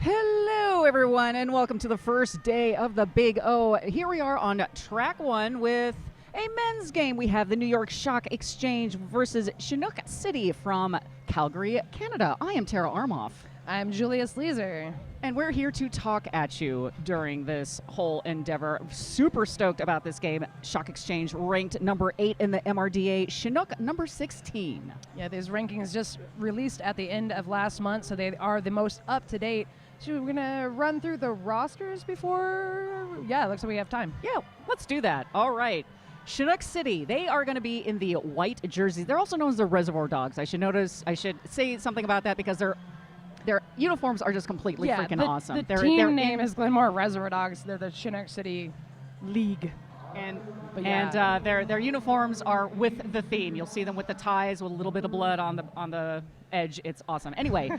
Hello, everyone, and welcome to the first day of the Big O. Here we are on track one with a men's game. We have the New York Shock Exchange versus Chinook City from Calgary, Canada. I am Tara Armoff. I'm Julius Leeser. And we're here to talk at you during this whole endeavor. Super stoked about this game. Shock Exchange ranked number 8 in the MRDA, Chinook number 16. Yeah, these rankings just released at the end of last month, so they are the most up-to-date. So we're going to run through the rosters before? Yeah, it looks like we have time. Yeah, let's do that. All right. Chinook City, they are going to be in the white jerseys. They're also known as the Reservoir Dogs. I should say something about that because their uniforms are just completely freaking awesome. The team name is Glenmore Reservoir Dogs. They're the Chinook City League. And their uniforms are with the theme. You'll see them with the ties with a little bit of blood on the edge. It's awesome. Anyway,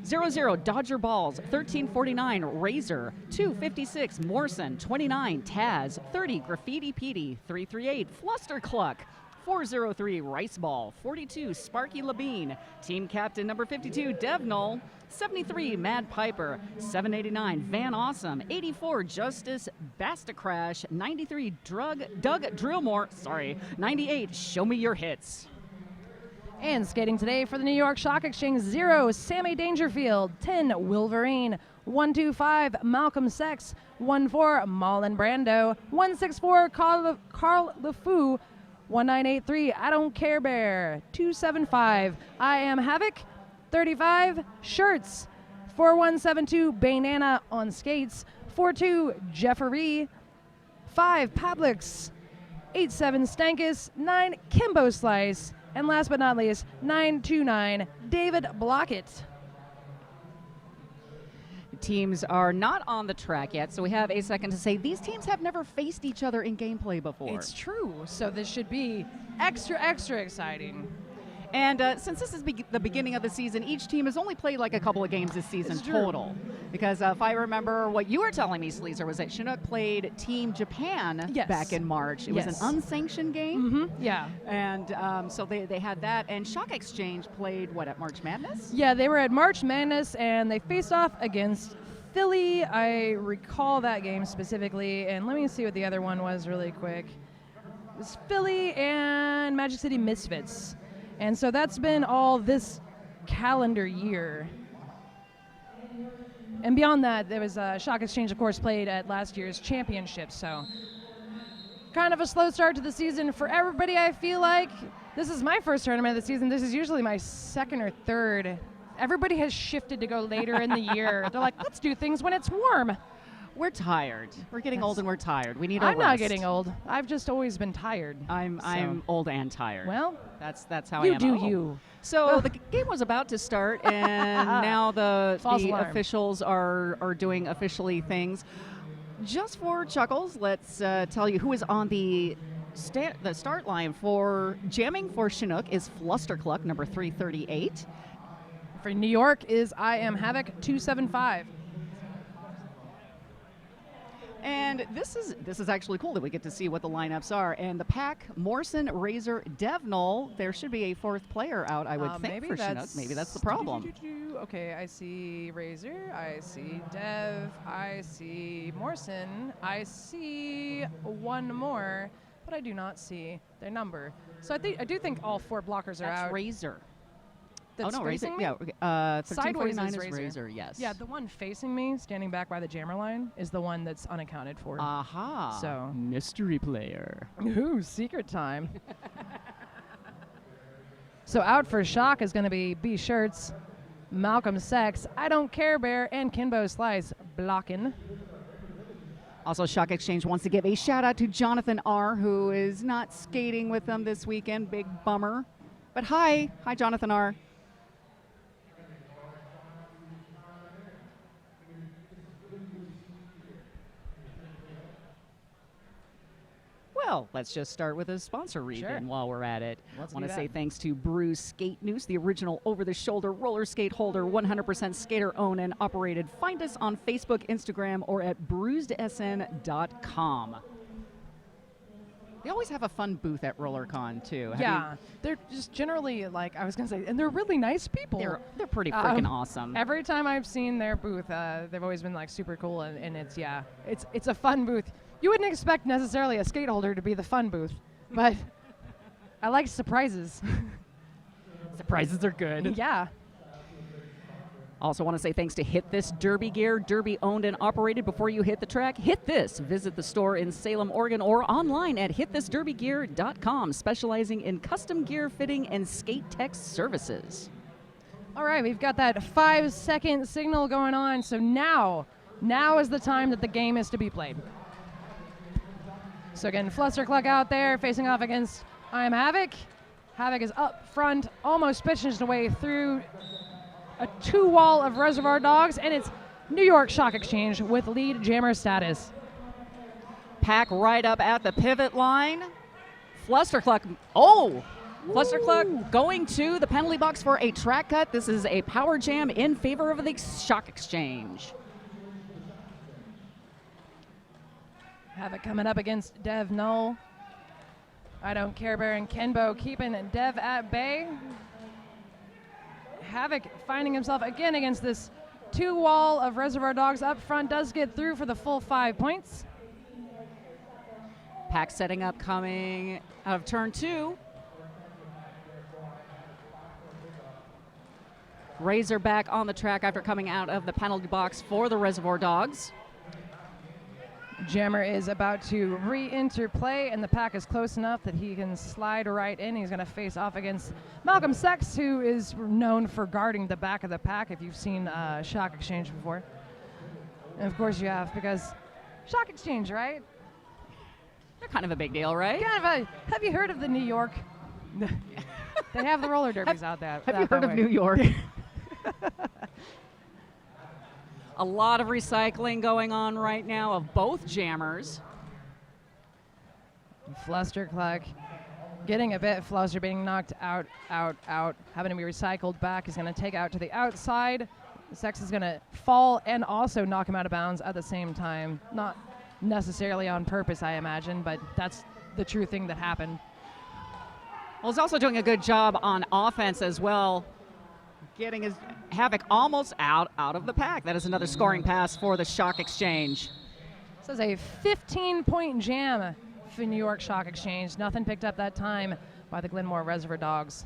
0-0 Dodger Balls, 1349 Razor, 256 Morrison, 29 Taz, 30 Graffiti Petey, 338 Fluster Cluck, 403 Rice Ball, 42 Sparky Labine, team captain number 52 Dev Knoll, 73 Mad Piper, 789 Van Awesome, 84 Justice Bastacrash, 93 Doug Drillmore, 98 Show Me Your Hits. And skating today for the New York Shock Exchange, 0 Sammy Dangerfield, 10 Wolverine, 125 Malcolm Sex, 14 Marlon Brando, 164 Carl LeFou, 1983 I Don't Care Bear, 275 I Am Havoc, 35 Shirts, 4172 Banana on Skates, 42 Jeffery, 5 Pablix, 87 Stankus, 9 Kimbo Slice, and last but not least 929 David Blockett. Teams are not on the track yet, so we have a second to say these teams have never faced each other in gameplay before. It's true, so this should be extra exciting. And since this is the beginning of the season, each team has only played like a couple of games this season total. Because if I remember what you were telling me, Sleazer, was that Chinook played Team Japan back in March. It was an unsanctioned game. Yeah. And so they had that. And Shock Exchange played, what, at March Madness? Yeah, they were at March Madness, and they faced off against Philly. I recall that game specifically. And let me see what the other one was really quick. It was Philly and Magic City Misfits. And so that's been all this calendar year. And beyond that, there was Shock Exchange, of course, played at last year's championship. So kind of a slow start to the season for everybody, I feel like. This is my first tournament of the season. This is usually my second or third. Everybody has shifted to go later in the year. They're like, let's do things when it's warm. We're tired. We're getting old and we're tired. We need a I'm rest. not getting old. I've just always been tired. I'm old and tired. Well, that's how I am. You do you. So the game was about to start, and now the officials are doing officially things. Just for chuckles, let's tell you who is on the start line for jamming for Chinook is Fluster Cluck, number 338. For New York is I Am Havoc, 275. And this is actually cool that we get to see what the lineups are. And the pack, Morrison, Razor, Dev Knoll. There should be a fourth player out, I would think, for Chinook. Maybe that's the problem. Okay, I see Razor, I see Dev, I see Morrison, I see one more, but I do not see their number. So I do think all 4 blockers are out. That's Razor. That's Razor. me? Yeah, Sideways is Razor. Yes. Yeah, the one facing me, standing back by the jammer line, is the one that's unaccounted for. Aha. So mystery player. Ooh, secret time. So out for Shock is going to be B Shirts, Malcolm Sex, I Don't Care Bear, and Kimbo Slice blocking. Also, Shock Exchange wants to give a shout out to Jonathan R., who is not skating with them this weekend. Big bummer. But hi, Jonathan R. Well, let's just start with a sponsor read while we're at it. I want to say thanks to Brew Skate Noose, the original over-the-shoulder roller skate holder, 100% skater owned and operated. Find us on Facebook, Instagram, or at bruisedsn.com. They always have a fun booth at RollerCon too. Yeah, they're just generally like I was gonna say, and they're really nice people. They're pretty freaking awesome. Every time I've seen their booth, they've always been like super cool, and it's a fun booth. You wouldn't expect necessarily a skate holder to be the fun booth, but I like surprises. Surprises are good. Yeah. Also want to say thanks to Hit This Derby Gear, Derby owned and operated. Before you hit the track, hit this. Visit the store in Salem, Oregon, or online at hitthisderbygear.com, specializing in custom gear fitting and skate tech services. All right, we've got that 5-second signal going on, so now is the time that the game is to be played. So again, Flustercluck out there facing off against I Am Havoc. Havoc is up front, almost pitching his way through a 2-wall of Reservoir Dogs, and it's New York Shock Exchange with lead jammer status. Pack right up at the pivot line. Flustercluck, Flustercluck going to the penalty box for a track cut. This is a power jam in favor of the Shock Exchange. Havoc coming up against Dev Null. I Don't Care Bear and Kenbo keeping Dev at bay. Havoc finding himself again against this 2-wall of Reservoir Dogs up front, does get through for the full 5 points. Pack setting up, coming out of turn 2. Razorback on the track after coming out of the penalty box for the Reservoir Dogs. Jammer is about to re-enter play, and the pack is close enough that he can slide right in. He's going to face off against Malcolm Sex, who is known for guarding the back of the pack, if you've seen Shock Exchange before. And of course you have, because Shock Exchange, right? They're kind of a big deal, right? Have you heard of the New York? They have the roller derbies out there. Have you heard of New York? A lot of recycling going on right now of both jammers. Flustercluck getting a bit fluster, being knocked out, having to be recycled back. He's going to take out to the outside. Sex is going to fall and also knock him out of bounds at the same time. Not necessarily on purpose, I imagine, but that's the true thing that happened. Well, he's also doing a good job on offense as well, getting his Havoc almost out of the pack. That is another scoring pass for the Shock Exchange. This is a 15-point jam for New York Shock Exchange. Nothing picked up that time by the Glenmore Reservoir Dogs.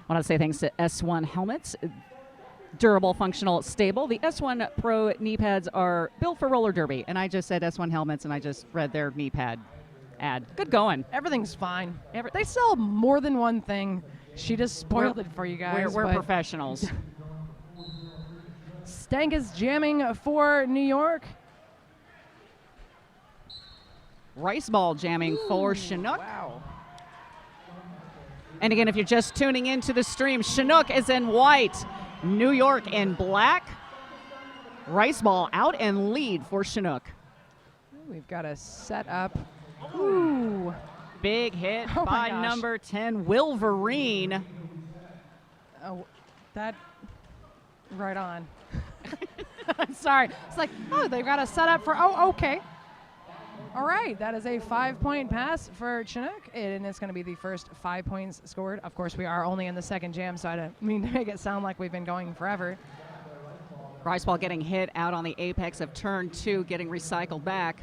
I want to say thanks to S1 helmets. Durable, functional, stable. The S1 Pro knee pads are built for roller derby, and I just said S1 helmets, and I just read their knee pad ad. Good going. Everything's fine. They sell more than one thing. She just spoiled it for you guys. We're professionals. Stank is jamming for New York. Rice ball jamming for Chinook. Wow. And again, if you're just tuning into the stream, Chinook is in white, New York in black. Rice ball out and lead for Chinook. We've got a set up. Ooh. Big hit Oh by number 10, Wolverine. Oh, that right on. I'm sorry. It's like, oh, they've got a setup for, okay. All right, that is a 5-point pass for Chinook, and it's going to be the first 5 points scored. Of course, we are only in the second jam, so I don't mean to make it sound like we've been going forever. Rice ball getting hit out on the apex of turn 2, getting recycled back.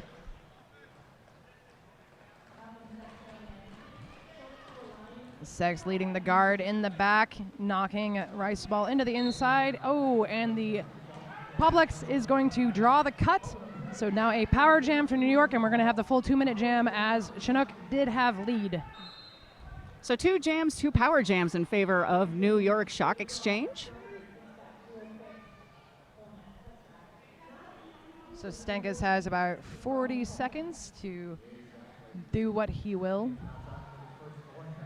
Sex leading the guard in the back, knocking Rice ball into the inside. Oh, and the Publix is going to draw the cut. So now a power jam for New York, and we're going to have the full 2-minute jam as Chinook did have lead. So 2 jams, 2 power jams in favor of New York Shock Exchange. So Stankus has about 40 seconds to do what he will.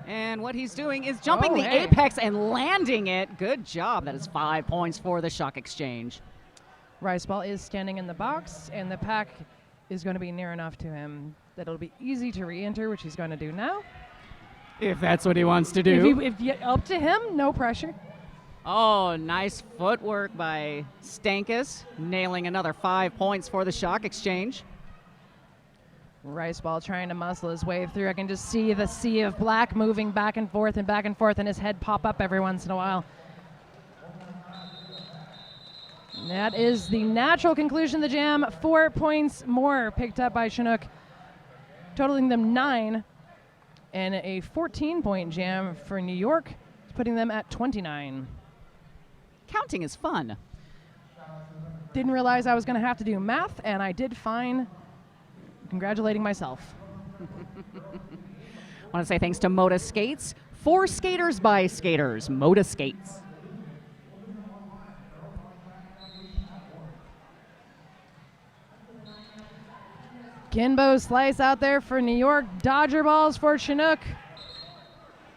And what he's doing is jumping the apex and landing it. Good job. That is 5 points for the Shock Exchange. Rice ball is standing in the box, and the pack is going to be near enough to him that it'll be easy to re-enter, which he's going to do now. If that's what he wants to do. If up to him, no pressure. Oh, nice footwork by Stankus, nailing another 5 points for the Shock Exchange. Rice ball trying to muscle his way through. I can just see the sea of black moving back and forth, and his head pop up every once in a while. That is the natural conclusion of the jam. 4 points more picked up by Chinook, totaling them 9. And a 14-point jam for New York, putting them at 29. Counting is fun. Didn't realize I was going to have to do math, and I did fine. Congratulating myself. I want to say thanks to Moda Skates. For skaters by skaters, Moda Skates. Kinbo slice out there for New York. Dodger balls for Chinook.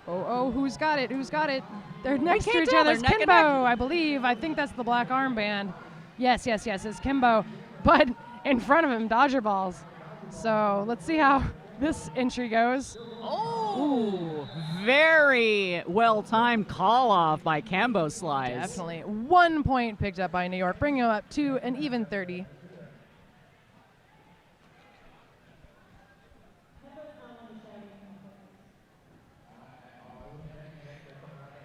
Oh, who's got it? Who's got it? They're next to each other. It's Kinbo, I believe. I think that's the black armband. Yes, it's Kinbo. But in front of him, Dodger balls. So let's see how this entry goes. Oh, very well-timed call-off by Cambo Slice. Definitely. 1 point picked up by New York, bringing him up to an even 30.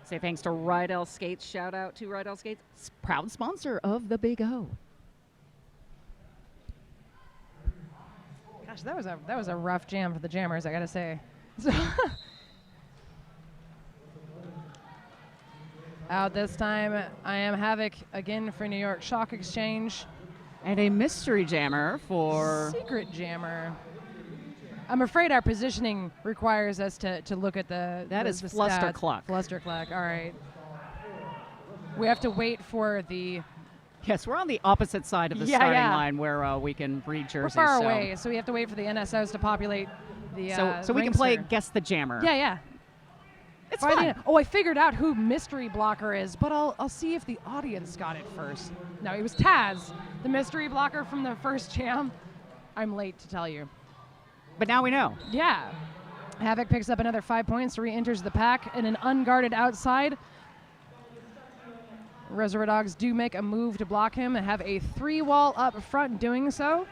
Say thanks to Rydell Skates. Shout out to Rydell Skates, proud sponsor of the Big O. Gosh, that was a rough jam for the jammers, I gotta say. So out this time, I am Havoc again for New York Shock Exchange. And a mystery jammer for... Secret jammer. I'm afraid our positioning requires us to look at the That is Flustercluck. Flustercluck, all right. We have to wait for the... Yes, we're on the opposite side of the starting line where we can read jerseys. We're far away, so we have to wait for the NSOs to populate the so we can play Guess the Jammer. Yeah. It's fun. I figured out who Mystery Blocker is, but I'll see if the audience got it first. No, it was Taz, the Mystery Blocker from the first jam. I'm late to tell you. But now we know. Yeah. Havoc picks up another 5 points, re-enters the pack in an unguarded outside. Reservoir Dogs do make a move to block him and have a 3-wall up front doing so.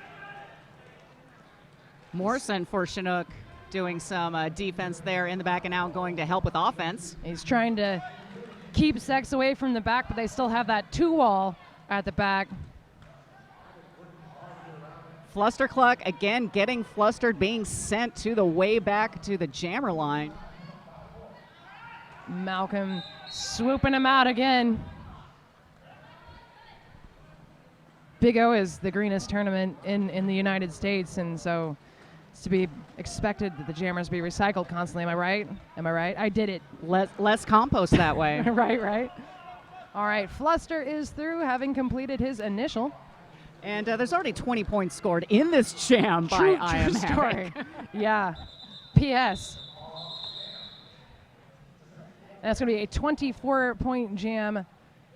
Morrison for Chinook doing some defense there in the back and out, going to help with offense. He's trying to keep Sex away from the back, but they still have that 2-wall at the back. Flustercluck again getting flustered, being sent to the way back to the jammer line. Malcolm swooping him out again. Big O is the greenest tournament in the United States, and so it's to be expected that the jammers be recycled constantly. Am I right? I did it. Less compost that way. Right. All right, Fluster is through, having completed his initial. And there's already 20 points scored in this jam by I Am story. Havoc. Yeah. P.S. That's going to be a 24-point jam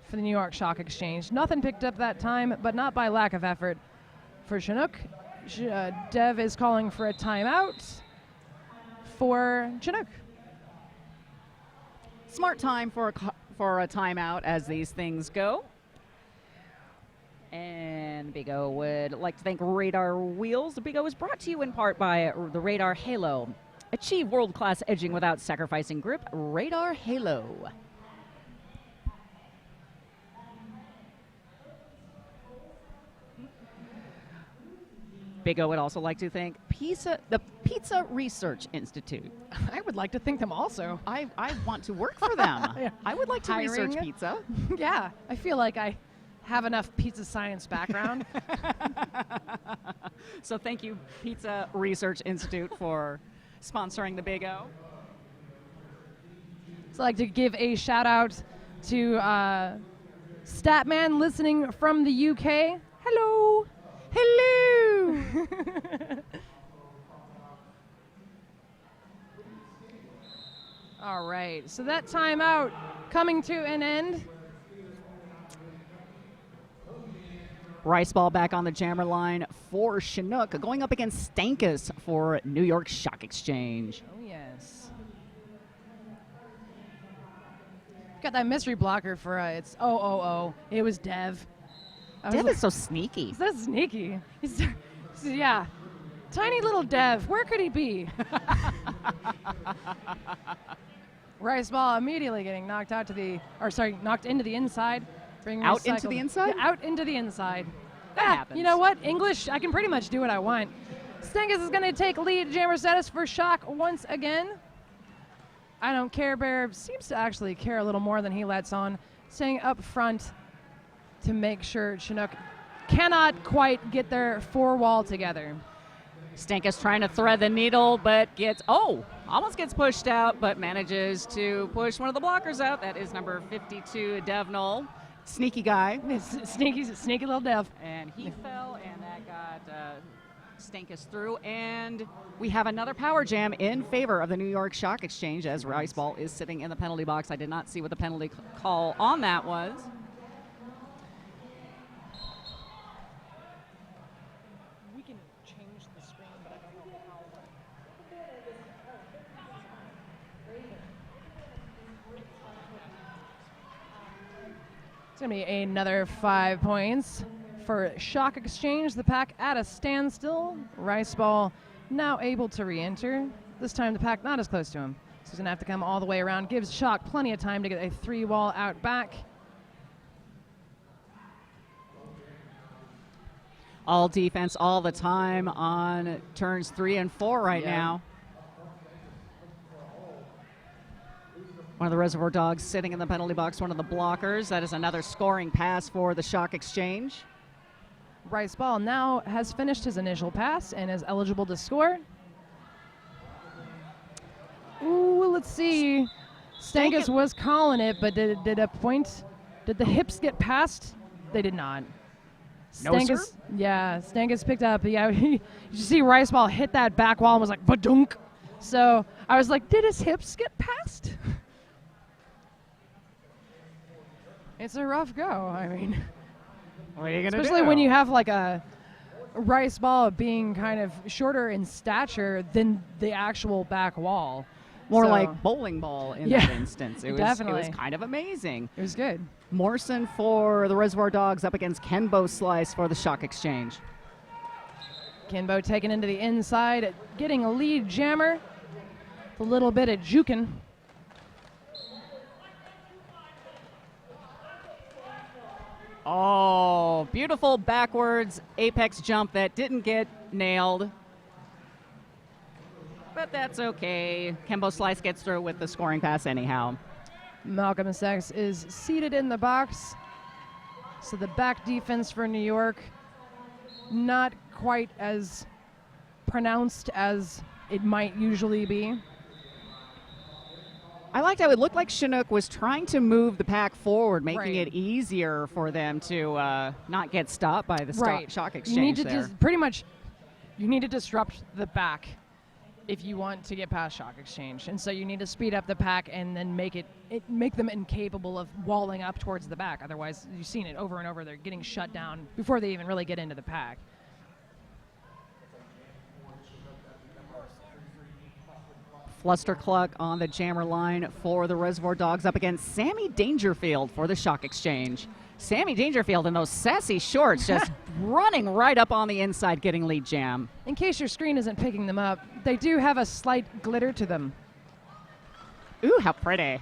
for the New York Shock Exchange. Nothing picked up that time, but not by lack of effort for Chinook. Dev is calling for a timeout for Chinook. Smart time for a timeout as these things go. And Big O would like to thank Radar Wheels. The Big O is brought to you in part by the Radar Halo. Achieve world-class edging without sacrificing grip. Radar Halo. Big O would also like to thank the Pizza Research Institute. I would like to thank them also. I want to work for them. Yeah. I would like to Hiring. research pizza. Yeah, I feel like I have enough pizza science background. So thank you, Pizza Research Institute, for sponsoring the Big O. So I'd like to give a shout out to Statman listening from the UK. Hello. All right, so that timeout coming to an end. Rice ball back on the jammer line for Chinook, going up against Stankus for New York Shock Exchange. Oh, yes. Got that mystery blocker for it's It was Dev. Dev is so sneaky. He's so sneaky. Yeah. Tiny little Dev, where could he be? Rice ball immediately getting knocked out to the, knocked into the inside. Out into the inside? Yeah, out into the inside. That happens. You know what? English, I can pretty much do what I want. Stengus is going to take lead jammer status for Shock once again. I don't care. Bear seems to actually care a little more than he lets on, staying up front to make sure Chinook cannot quite get their four wall together. Stenkus trying to thread the needle, but almost gets pushed out, but manages to push one of the blockers out. That is number 52, Devnol. Sneaky guy. Sneaky little Dev. And he fell, and that got Stenkus through. And we have another power jam in favor of the New York Shock Exchange as Rice Ball is sitting in the penalty box. I did not see what the penalty call on that was. We can change the screen, but I don't know how. It's going to be another 5 points for Shock Exchange. The pack at a standstill. Rice Ball now able to re-enter. This time the pack not as close to him. So he's going to have to come all the way around. Gives Shock plenty of time to get a 3-wall out back. All defense all the time on turns 3 and 4 right now. One of the Reservoir Dogs sitting in the penalty box, one of the blockers. That is another scoring pass for the Shock Exchange. Rice Ball now has finished his initial pass and is eligible to score. Ooh, let's see. Stengus was calling it, but did the hips get past? They did not. No, sir? Yeah, Stengus picked up. Yeah, you see Rice Ball hit that back wall and was like, badunk. So I was like, did his hips get past? It's a rough go. I mean, what are you gonna especially do? when you have like a Rice Ball being kind of shorter in stature than the actual back wall. More So, like bowling ball in that instance. It definitely. was kind of amazing. It was good. Morrison for the Reservoir Dogs up against Kenbo Slice for the Shock Exchange. Kinbo taken into the inside, getting a lead jammer. A little bit of jukin'. Oh, beautiful backwards apex jump that didn't get nailed. But that's okay. Kenbo Slice gets through with the scoring pass anyhow. Malcolm Sex is seated in the box. So the back defense for New York, not quite as pronounced as it might usually be. I liked how it looked like Chinook was trying to move the pack forward, making Right. it easier for them to not get stopped by the Shock Exchange. You need to there. pretty much, you need to disrupt the back if you want to get past Shock Exchange. And so you need to speed up the pack and then make them incapable of walling up towards the back. Otherwise, you've seen it over and over. They're getting shut down before they even really get into the pack. Flustercluck on the jammer line for the Reservoir Dogs up against Sammy Dangerfield for the Shock Exchange. Sammy Dangerfield in those sassy shorts just running right up on the inside getting lead jam. In case your screen isn't picking them up, they do have a slight glitter to them. Ooh, how pretty.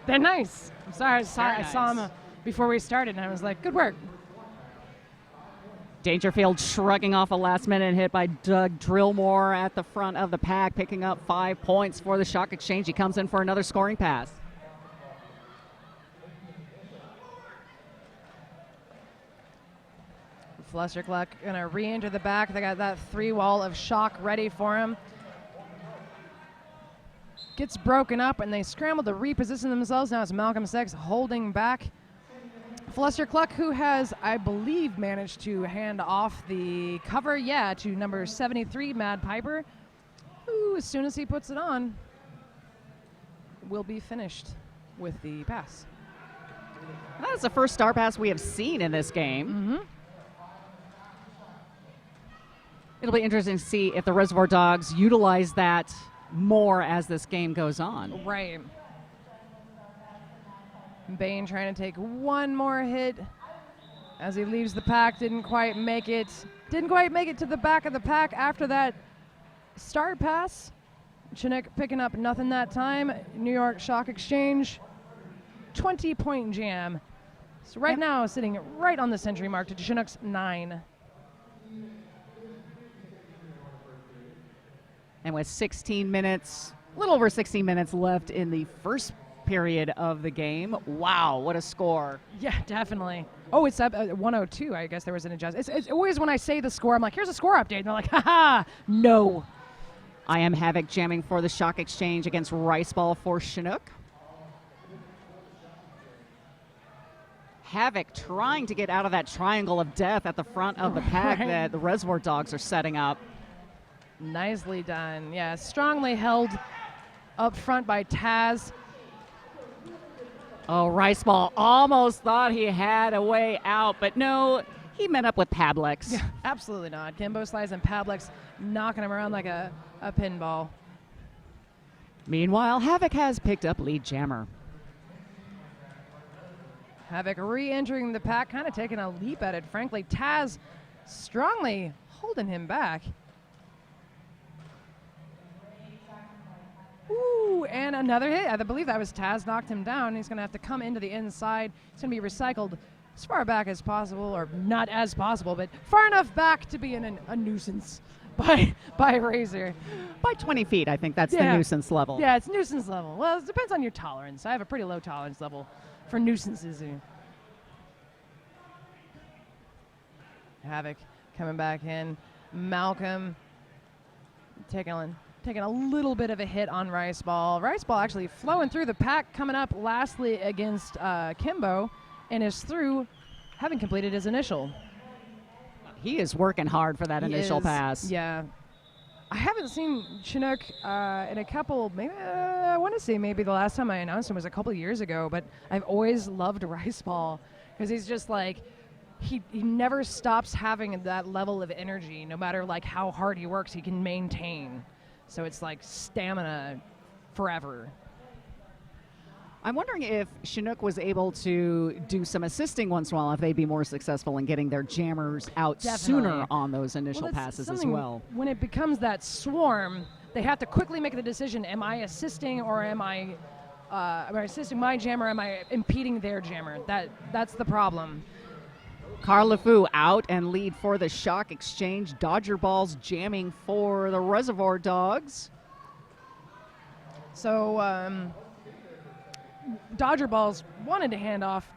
They're nice. I'm sorry, I saw nice. them before we started, and I was like, good work. Dangerfield shrugging off a last-minute hit by Doug Drillmore at the front of the pack, picking up 5 points for the Shock Exchange. He comes in for another scoring pass. Flustercluck gonna re-enter the back. They got that 3-wall of Shock ready for him. Gets broken up, and they scramble to reposition themselves. Now it's Malcolm Sex holding back. Flustercluck, who has, I believe, managed to hand off the cover, to number 73, Mad Piper, who, as soon as he puts it on, will be finished with the pass. That's the first star pass we have seen in this game. Mm-hmm. It'll be interesting to see if the Reservoir Dogs utilize that more as this game goes on. Right. Bane trying to take one more hit as he leaves the pack, didn't quite make it. Didn't quite make it to the back of the pack after that start pass. Chinook picking up nothing that time. New York Stock Exchange, 20-point jam. So right now sitting right on the century mark to Chinook's 9. And with 16 minutes, a little over 16 minutes left in the first period of the game. Wow, what a score. Yeah, definitely. Oh, it's up 102. I guess there was an adjustment. It's always when I say the score, I'm like, here's a score update. And they're like, haha, no. I am Havoc jamming for the Stock Exchange against Rice Ball for Chinook. Havoc trying to get out of that triangle of death at the front of the pack that the Reservoir Dogs are setting up. Nicely done. Yeah, strongly held up front by Taz. Oh, Rice Ball almost thought he had a way out, but no, he met up with Pablex. Yeah, absolutely not. Kimbo Slice and Pablex knocking him around like a pinball. Meanwhile, Havoc has picked up lead jammer. Havoc re-entering the pack, kind of taking a leap at it, frankly. Taz strongly holding him back. Ooh, and another hit. I believe that was Taz knocked him down. He's going to have to come into the inside. It's going to be recycled as far back as possible, or not as possible, but far enough back to be a nuisance by Razor. By 20 feet, I think that's the nuisance level. Yeah, it's nuisance level. Well, it depends on your tolerance. I have a pretty low tolerance level for nuisances here. Havoc coming back in. Malcolm taking a little bit of a hit on Rice Ball. Rice Ball actually flowing through the pack, coming up lastly against Kimbo, and is through, having completed his initial. He is working hard for that initial pass. Yeah. I haven't seen Chinook in a couple, maybe, I want to say maybe the last time I announced him was a couple years ago, but I've always loved Rice Ball because he's just like, he never stops having that level of energy. No matter like how hard he works, he can maintain. So it's like stamina forever. I'm wondering if Chinook was able to do some assisting once in a while, if they'd be more successful in getting their jammers out sooner on those initial passes as well. When it becomes that swarm, they have to quickly make the decision, am I assisting or am I assisting my jammer, am I impeding their jammer? That's the problem. Carl LeFou out and lead for the Stock Exchange. Dodger Balls jamming for the Reservoir Dogs. So Dodger Balls wanted to hand off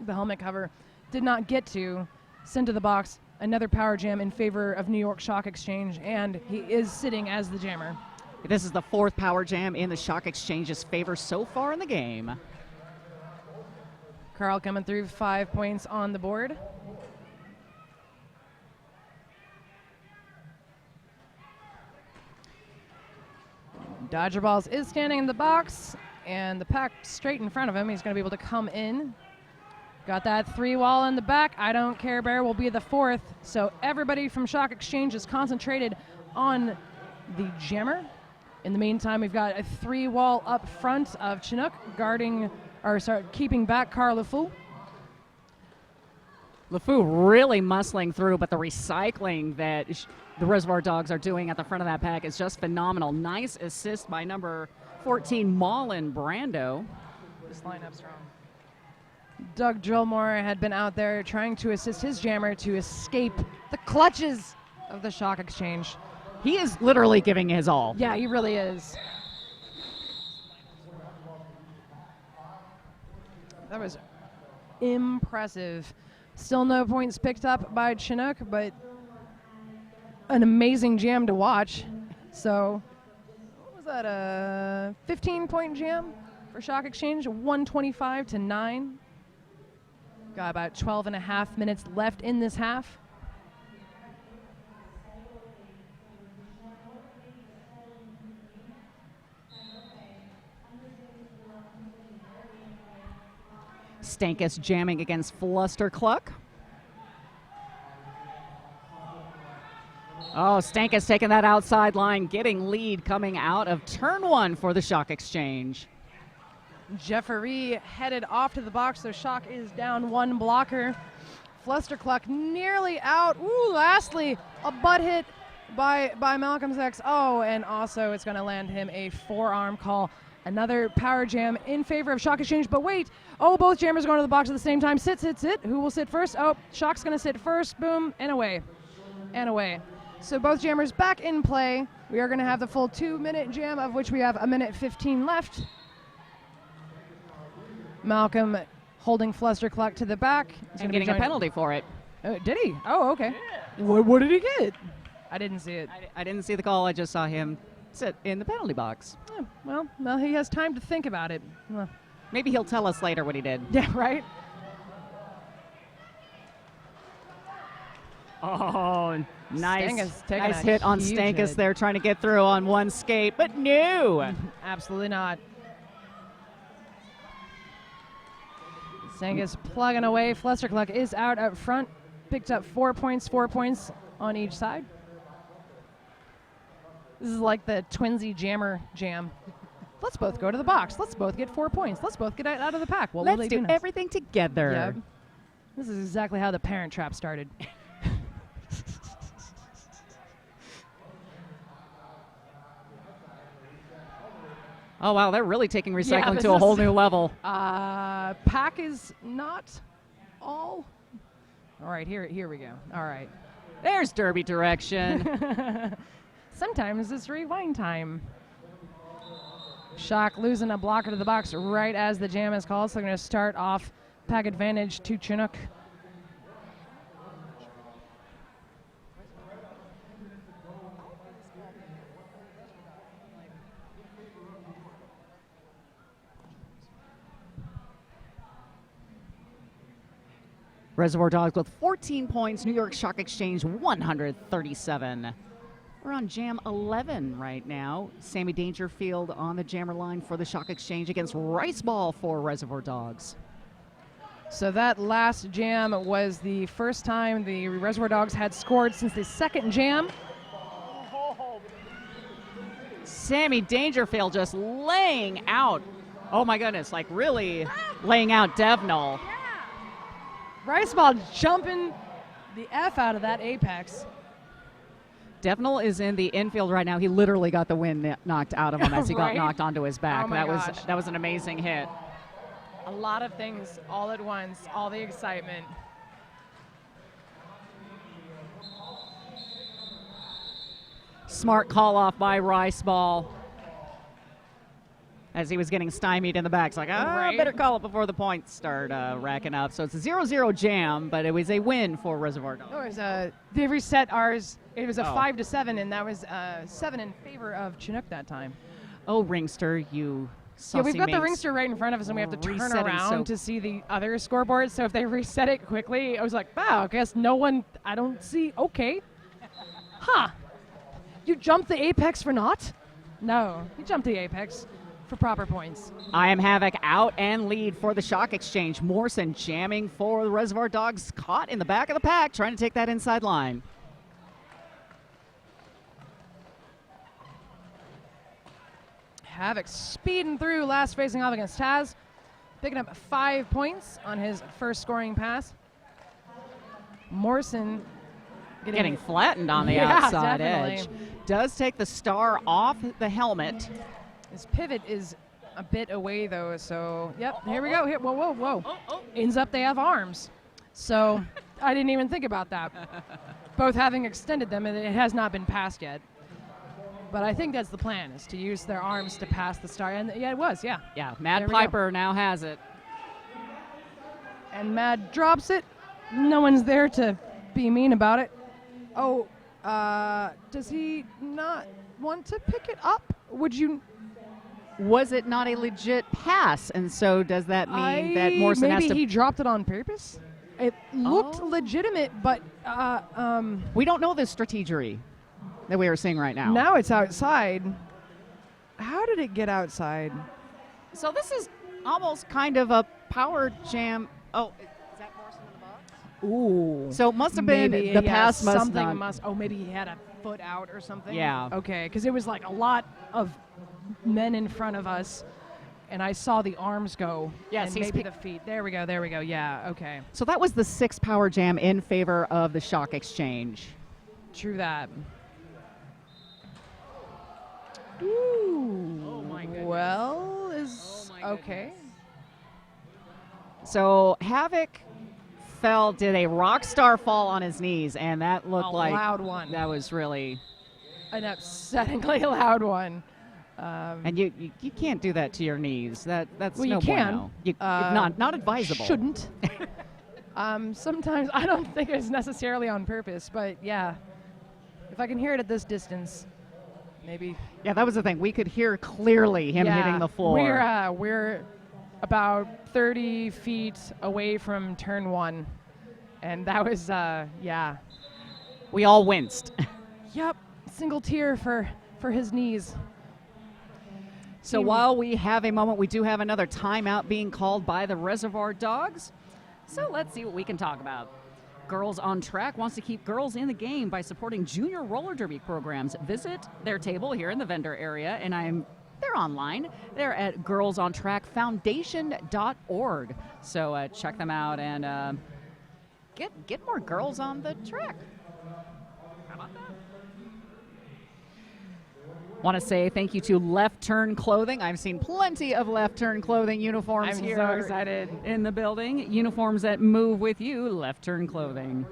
the helmet cover, did not get to. Send to the box, another power jam in favor of New York Stock Exchange, and he is sitting as the jammer. This is the fourth power jam in the Stock Exchange's favor so far in the game. Carl coming through, 5 points on the board. Dodger Balls is standing in the box, and the pack straight in front of him. He's going to be able to come in. Got that 3-wall in the back. I Don't Care Bear will be the fourth. So everybody from Stock Exchange is concentrated on the jammer. In the meantime, we've got a 3-wall up front of Chinook keeping back Carl LeFou. LeFou really muscling through, but the recycling that the Reservoir Dogs are doing at the front of that pack is just phenomenal. Nice assist by number 14, Marlon Brando. This lineup's strong. Doug Drillmore had been out there trying to assist his jammer to escape the clutches of the Stock Exchange. He is literally giving his all. Yeah, he really is. That was impressive. Still no points picked up by Chinook, but an amazing jam to watch. So, what was that, a 15-point jam for Stock Exchange? 125-9. Got about 12 and a half minutes left in this half. Stankus jamming against Flustercluck. Oh, Stankus taking that outside line, getting lead coming out of turn one for the Stock Exchange. Jeffery headed off to the box, so Shock is down one blocker. Flustercluck nearly out. Ooh, lastly, a butt hit by Malcolm X. Oh, and also it's going to land him a forearm call. Another power jam in favor of Shock Exchange, but wait. Oh, both jammers going to the box at the same time. Sit, sit, sit. Who will sit first? Oh, Shock's going to sit first. Boom, and away. And away. So both jammers back in play. We are going to have the full 2-minute jam, of which we have 1:15 left. Malcolm holding Flustercluck to the back. He's and getting a penalty for it. Did he? Oh, okay. Yeah. What did he get? I didn't see it. I didn't see the call. I just saw him sit in the penalty box. Oh, well, he has time to think about it. Well, maybe he'll tell us later what he did. Yeah, right? Oh, nice hit on Stankus Stankus there, trying to get through on one skate, but no. Absolutely not. Stankus plugging away. Flustercluck is out up front. Picked up 4 points on each side. This is like the twinsy jammer jam. Let's both go to the box. Let's both get 4 points. Let's both get out of the pack. What Let's do everything together. Yep. This is exactly how the Parent Trap started. Oh, wow, they're really taking recycling to a whole new level. Pack is not all. All right, here we go. All right. There's derby direction. Sometimes it's rewind time. Shock losing a blocker to the box right as the jam is called, so they're going to start off pack advantage to Chinook. Reservoir Dogs with 14 points. New York Shock Exchange 137. We're on Jam 11 right now. Sammy Dangerfield on the jammer line for the Shock Exchange against Rice Ball for Reservoir Dogs. So that last jam was the first time the Reservoir Dogs had scored since the second jam. Sammy Dangerfield just laying out. Oh my goodness, like really laying out Devnall. Rice Ball jumping the F out of that apex. Devnall is in the infield right now. He literally got the wind knocked out of him as he got knocked onto his back. Oh my gosh. That was an amazing hit. A lot of things all at once, all the excitement. Smart call off by Rice Ball as he was getting stymied in the back. It's like, better call it before the points start racking up. So it's a 0-0 jam, but it was a win for Reservoir Dogs. It was they reset ours. It was a 5-7, and that was 7 in favor of Chinook that time. Oh, Ringster, you saucy we've got the mates. Ringster right in front of us, and we have to turn Resetting around to see the other scoreboard. So if they reset it quickly, I was like, wow, I guess no one, I don't see, okay. Huh. You jumped the apex for naught? No, you jumped the apex for proper points. I Am Havoc out and lead for the Shock Exchange. Morrison jamming for the Reservoir Dogs, caught in the back of the pack, trying to take that inside line. Havoc speeding through, last facing off against Taz, picking up 5 points on his first scoring pass. Morrison getting flattened on the outside edge. Does take the star off the helmet. His pivot is a bit away though, so here we go. Here, whoa. Ends up they have arms. So I didn't even think about that. Both having extended them, and it has not been passed yet. But I think that's the plan, is to use their arms to pass the star. And yeah, it was, yeah. Yeah, Mad Piper now has it. And Mad drops it. No one's there to be mean about it. Oh, does he not want to pick it up? Would you? Was it not a legit pass? And so does that mean that Morrison has to? Maybe he dropped it on purpose? It looked legitimate, but we don't know the strategery that we are seeing right now. Now it's outside. How did it get outside? So this is almost kind of a power jam. Oh, is that Morrison in the box? Ooh. So it must have been the pass must something not. must. Oh, maybe he had a foot out or something. Yeah. Okay, because it was like a lot of men in front of us, and I saw the arms go. Yes, and maybe the feet. There we go. Yeah, okay. So that was the 6 power jam in favor of the Shock Exchange. True that. Ooh. Oh my goodness. Well, okay. So Havoc did a rock star fall on his knees, and that looked like a loud one. That was really An upsettingly loud one. and you can't do that to your knees. That's well, no you can. bueno. Not advisable. Shouldn't. Sometimes I don't think it's necessarily on purpose, but yeah, if I can hear it at this distance, maybe. Yeah, that was the thing. We could hear clearly him hitting the floor. We're about 30 feet away from turn 1, and that was yeah. We all winced. Yep, single tear for his knees. So while we have a moment, we do have another timeout being called by the Reservoir Dogs. So let's see what we can talk about. Girls on Track wants to keep girls in the game by supporting junior roller derby programs. Visit their table here in the vendor area, and they're online. They're at girlsontrackfoundation.org. So check them out and get more girls on the track. How about that? Want to say thank you to Left Turn Clothing. I've seen plenty of Left Turn Clothing uniforms here. I'm so excited. In the building. Uniforms that move with you, Left Turn Clothing.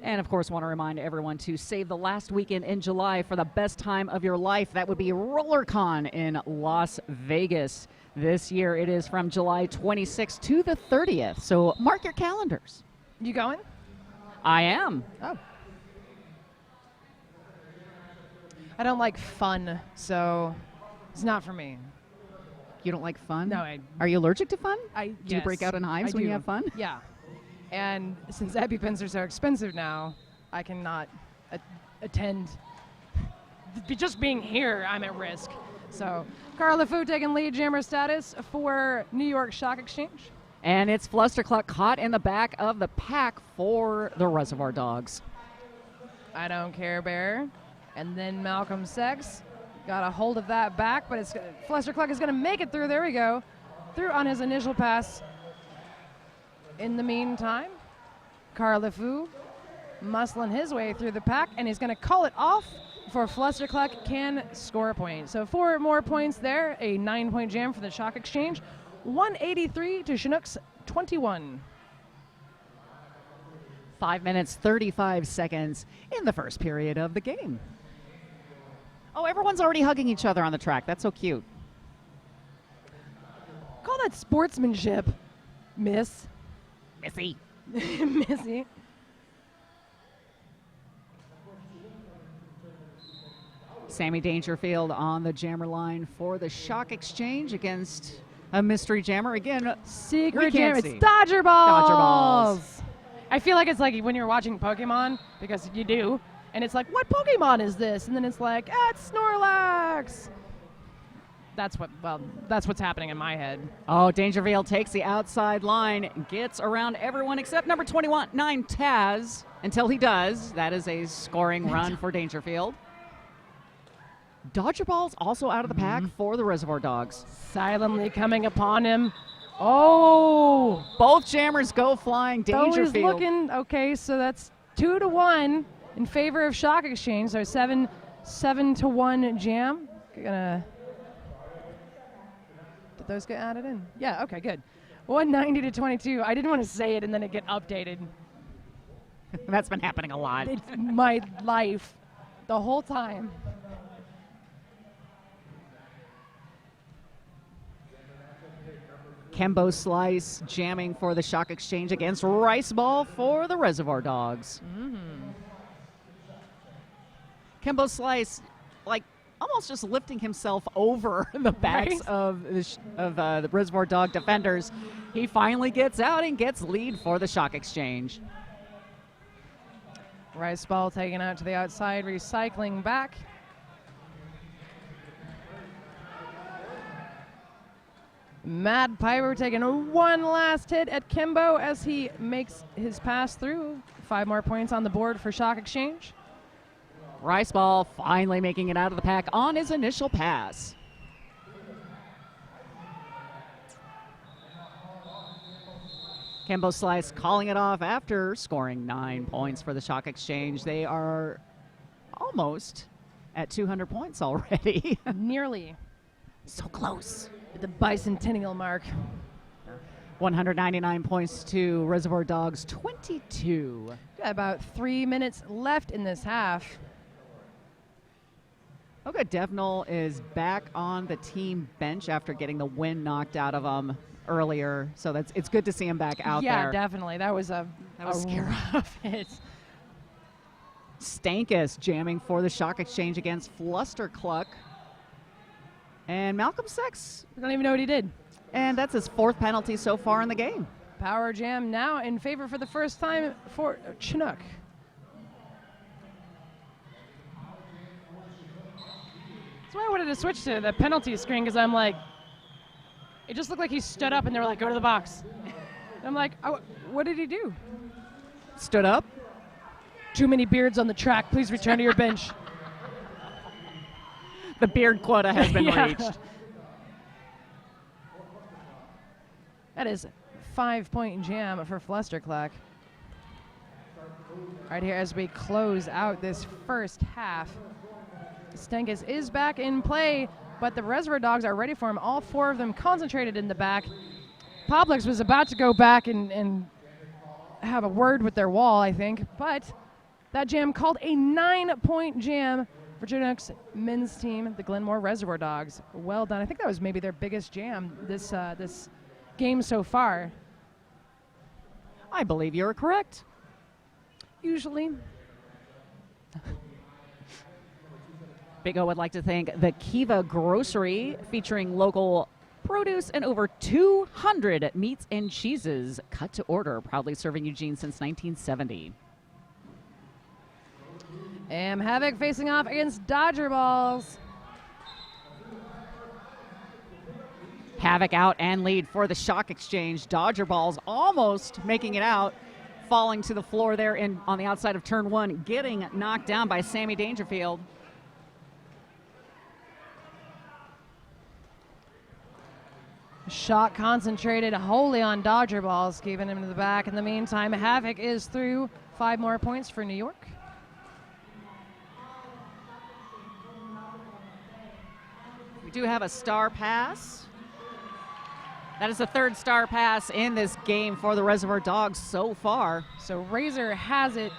And, of course, want to remind everyone to save the last weekend in July for the best time of your life. That would be RollerCon in Las Vegas. This year it is from July 26th to the 30th. So mark your calendars. You going? I am. Oh. I don't like fun, so it's not for me. You don't like fun? No, Are you allergic to fun? Do you break out in hives when you have fun? Yeah. And since EpiPens are so expensive now, I cannot attend. Just being here, I'm at risk. So, Carla Fu taking lead jammer status for New York Shock Exchange. And it's Flustercluck caught in the back of the pack for the Reservoir Dogs. I don't care, Bear. And then Malcolm Sex got a hold of that back, but Flustercluck is going to make it through. There we go. Through on his initial pass. In the meantime, Carla Fu muscling his way through the pack, and he's going to call it off before Flustercluck can score a point. So 4 more points there, a 9-point jam for the Shock Exchange, 183 to Chinook's 21. 5 minutes, 35 seconds in the first period of the game. Oh, everyone's already hugging each other on the track. That's so cute. Call that sportsmanship, Miss. Missy. Missy. Sammy Dangerfield on the jammer line for the Shock Exchange against a mystery jammer. Again, Secret jammer. It's Dodger Balls. Dodger Balls. I feel like it's like when you're watching Pokemon, because you do, and it's like, what Pokemon is this? And then it's like, it's Snorlax. That's what's happening in my head. Oh, Dangerfield takes the outside line, gets around everyone except number 9 Taz. Until he does, that is a scoring run for Dangerfield. Dodger Balls also out of the pack for the Reservoir Dogs. Silently coming upon him. Oh! Both jammers go flying. Dangerfield. Bo is looking, okay, so that's 2-1 in favor of Shock Exchange. So 7-1 jam. Did those get added in? Yeah, okay, good. 190 to 22. I didn't want to say it and then it get updated. That's been happening a lot. It's my life the whole time. Kembo Slice jamming for the Shock Exchange against Rice Ball for the Reservoir Dogs. Kembo Slice, like, almost just lifting himself over the backs of the Reservoir Dog defenders. He finally gets out and gets lead for the Shock Exchange. Rice Ball taken out to the outside, recycling back. Mad Piper taking one last hit at Kimbo as he makes his pass through. 5 more points on the board for Shock Exchange. Rice Ball finally making it out of the pack on his initial pass. Kimbo Slice calling it off after scoring 9 points for the Shock Exchange. They are almost at 200 points already. Nearly. So close. The bicentennial mark. 199 points to Reservoir Dogs 22. Got about 3 minutes left in this half. Oga Devnall is back on the team bench after getting the wind knocked out of him earlier. So it's good to see him back out there. Yeah, definitely. That was scary. rough hit. Stankus jamming for the Shock Exchange against Flustercluck. And Malcolm Sex. I don't even know what he did. And that's his 4th penalty so far in the game. Power jam now in favor for the first time for Chinook. That's why I wanted to switch to the penalty screen, because I'm like, it just looked like he stood up and they were like, go to the box. And I'm like, oh, what did he do? Stood up. Too many beards on the track. Please return to your bench. The beard quota has been Yeah. reached. That is 5-point jam for Flustercluck. Right here as we close out this first half. Stankus is back in play, but the Reservoir Dogs are ready for him. All 4 of them concentrated in the back. Publix was about to go back and have a word with their wall, I think, but that jam called a 9-point jam for Chinook's men's team, the Glenmore Reservoir Dogs. Well done. I think that was maybe their biggest jam this game so far. I believe you're correct. Usually. Big O would like to thank the Kiva Grocery, featuring local produce and over 200 meats and cheeses cut to order, proudly serving Eugene since 1970. And Havoc facing off against Dodger Balls. Havoc out and lead for the Shock Exchange. Dodger Balls almost making it out, falling to the floor there on the outside of turn 1, getting knocked down by Sammy Dangerfield. Shock concentrated wholly on Dodger Balls, keeping him in the back. In the meantime, Havoc is through. 5 more points for New York. We do have a star pass. That is the 3rd star pass in this game for the Reservoir Dogs so far. So Razor has it,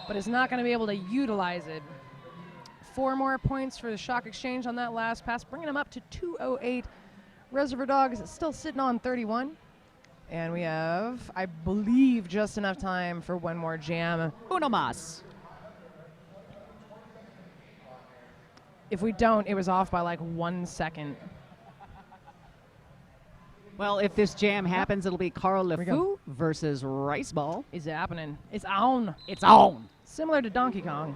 but is not going to be able to utilize it. 4 more points for the Shock Exchange on that last pass, bringing them up to 208. Reservoir Dogs still sitting on 31. And we have, I believe, just enough time for one more jam. Uno mas. If we don't, it was off by like 1 second. Well, if this jam happens, it'll be Carl we go. LeFou versus Rice Ball. It's happening. It's on. It's on. Similar to Donkey Kong.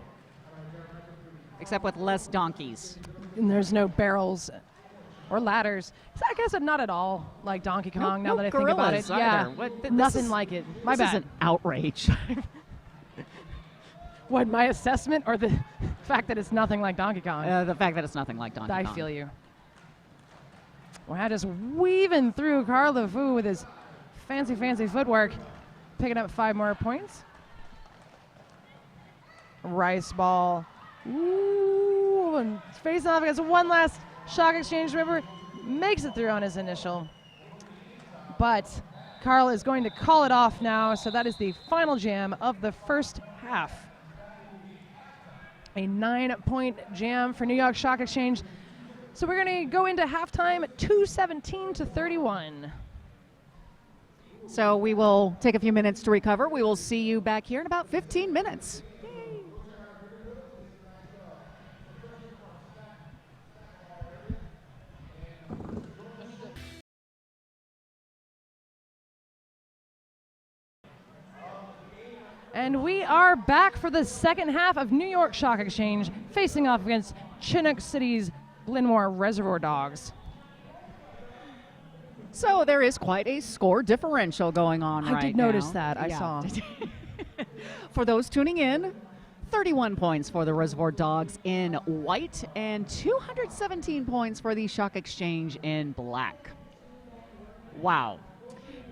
Except with less donkeys. And there's no barrels or ladders. I guess not at all like Donkey Kong now that I think about it. Gorillas either. Yeah, What, nothing like it. My this bad. is an outrage. What, my assessment or the fact that it's nothing like Donkey Kong? The fact that it's nothing like Donkey Kong. I feel you. Wow, just weaving through Carl LeFou with his fancy footwork, picking up 5 more points. Rice Ball. Ooh, and facing off against one last Shock Exchange member. Makes it through on his initial. But Carl is going to call it off now, so that is the final jam of the first half. A 9-point jam for New York Shock Exchange. So we're going to go into halftime at 2:17-31. So we will take a few minutes to recover. We will see you back here in about 15 minutes. And we are back for the second half of New York Shock Exchange, facing off against Chinook City's Glenmore Reservoir Dogs. So there is quite a score differential going on right now. I did notice that. I Yeah. saw. For those tuning in, 31 points for the Reservoir Dogs in white and 217 points for the Shock Exchange in black. Wow.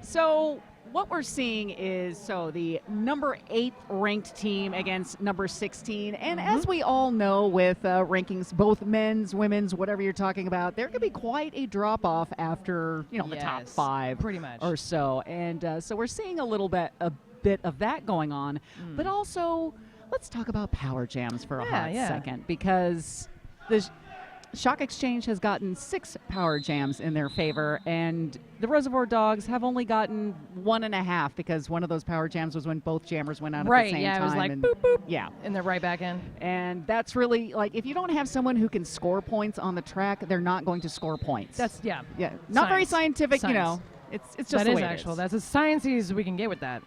So what we're seeing is the number 8 ranked team against number 16. And as we all know with rankings, both men's, women's, whatever you're talking about, there could be quite a drop off after, the top Yes, 5 pretty much. or so. And so we're seeing a bit of that going on. But also, let's talk about power jams for a hot second, because the Shock Exchange has gotten 6 power jams in their favor, and the Reservoir Dogs have only gotten 1.5, because one of those power jams was when both jammers went out at the same time. It was like and boop, boop. Yeah. And they're right back in. And that's really, if you don't have someone who can score points on the track, they're not going to score points. Yeah. Not very Science. scientific, Science. It's just That the is way it actual. is. That's as sciencey as we can get with that.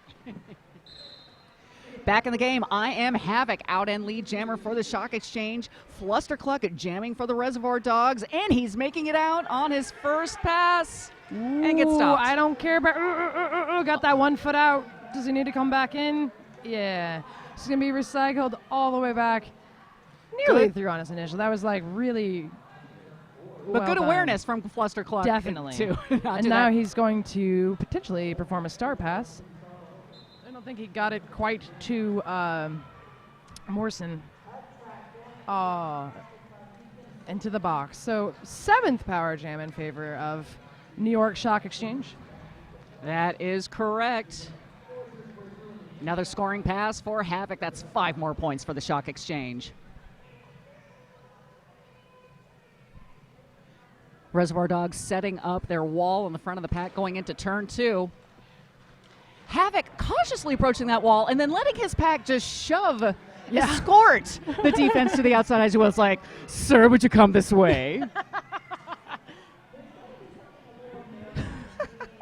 Back in the game, I am Havoc, out and lead jammer for the Shock Exchange. Flustercluck jamming for the Reservoir Dogs, and he's making it out on his first pass and gets stopped. I don't care about. Got that 1 foot out. Does he need to come back in? Yeah. He's going to be recycled all the way back. Nearly Good. through on his initial. That was really. But well good done. awareness from Flustercluck. Definitely. Too. And now he's going to potentially perform a star pass. I don't think he got it quite to Morrison. Into the box. So 7th power jam in favor of New York Shock Exchange. That is correct. Another scoring pass for Havoc. That's 5 more points for the Shock Exchange. Reservoir Dogs setting up their wall in the front of the pack going into turn 2. Havoc cautiously approaching that wall and then letting his pack just escort the defense to the outside as he was like, "Sir, would you come this way?"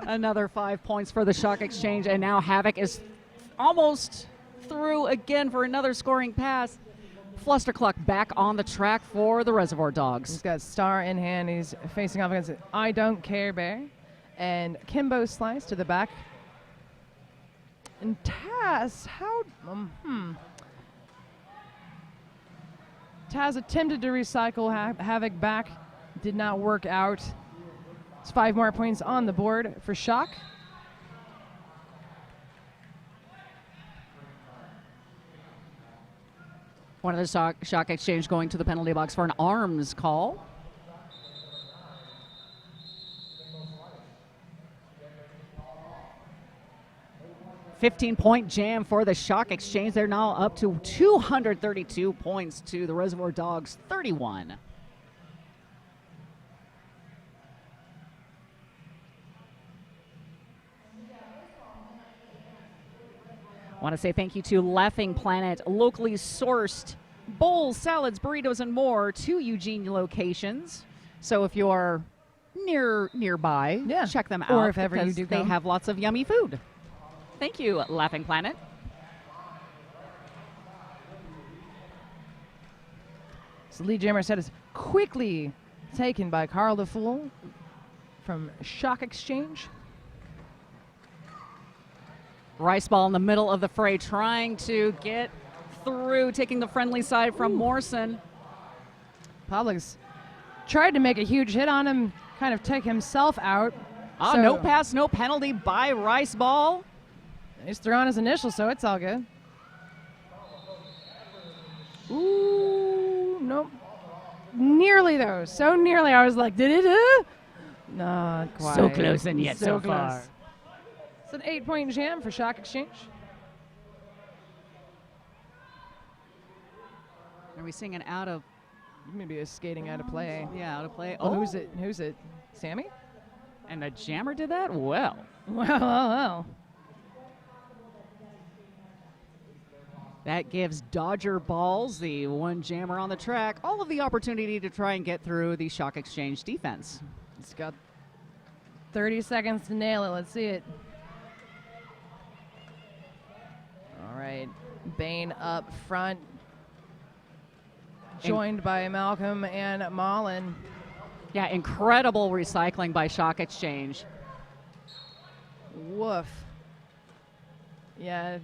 Another 5 points for the Shock Exchange, and now Havoc is almost through again for another scoring pass. Flustercluck back on the track for the Reservoir Dogs. He's got star in hand. He's facing off against I Don't Care Bear. And Kimbo Slice to the back. And Taz, Taz attempted to recycle Havoc back. Did not work out. It's 5 more points on the board for Shock. One of the Shock Exchange going to the penalty box for an arms call. $15-point jam for the Shock Exchange. They're now up to 232 points to the Reservoir Dogs 31. I want to say thank you to Laughing Planet, locally sourced bowls, salads, burritos, and more, 2 Eugene locations. So if you're nearby, check them out. Or if ever you do they come. have lots of yummy food. Thank you, Laughing Planet. So lead jammer set is quickly taken by Carl the Fool from Shock Exchange. Rice Ball in the middle of the fray, trying to get through, taking the friendly side from Morrison. Publix tried to make a huge hit on him, kind of take himself out. So No pass, no penalty by Rice Ball. He's through on his initial, so it's all good. Ooh, nope. Nearly, though. So nearly. I was like, did it? Not quite. So close and yet so close. far. It's an 8-point jam for Shock Exchange. Are we seeing an out of? Maybe a skating out of play. Yeah, out of play. Oh, who's it? Who's it? Sammy? And the jammer did that? Well. Well. That gives Dodger Balls, the one jammer on the track, all of the opportunity to try and get through the Shock Exchange defense. It's got 30 seconds to nail it. Let's see it. All right. Bane up front. Joined by Malcolm and Mullen. Yeah, incredible recycling by Shock Exchange. Woof. Yeah.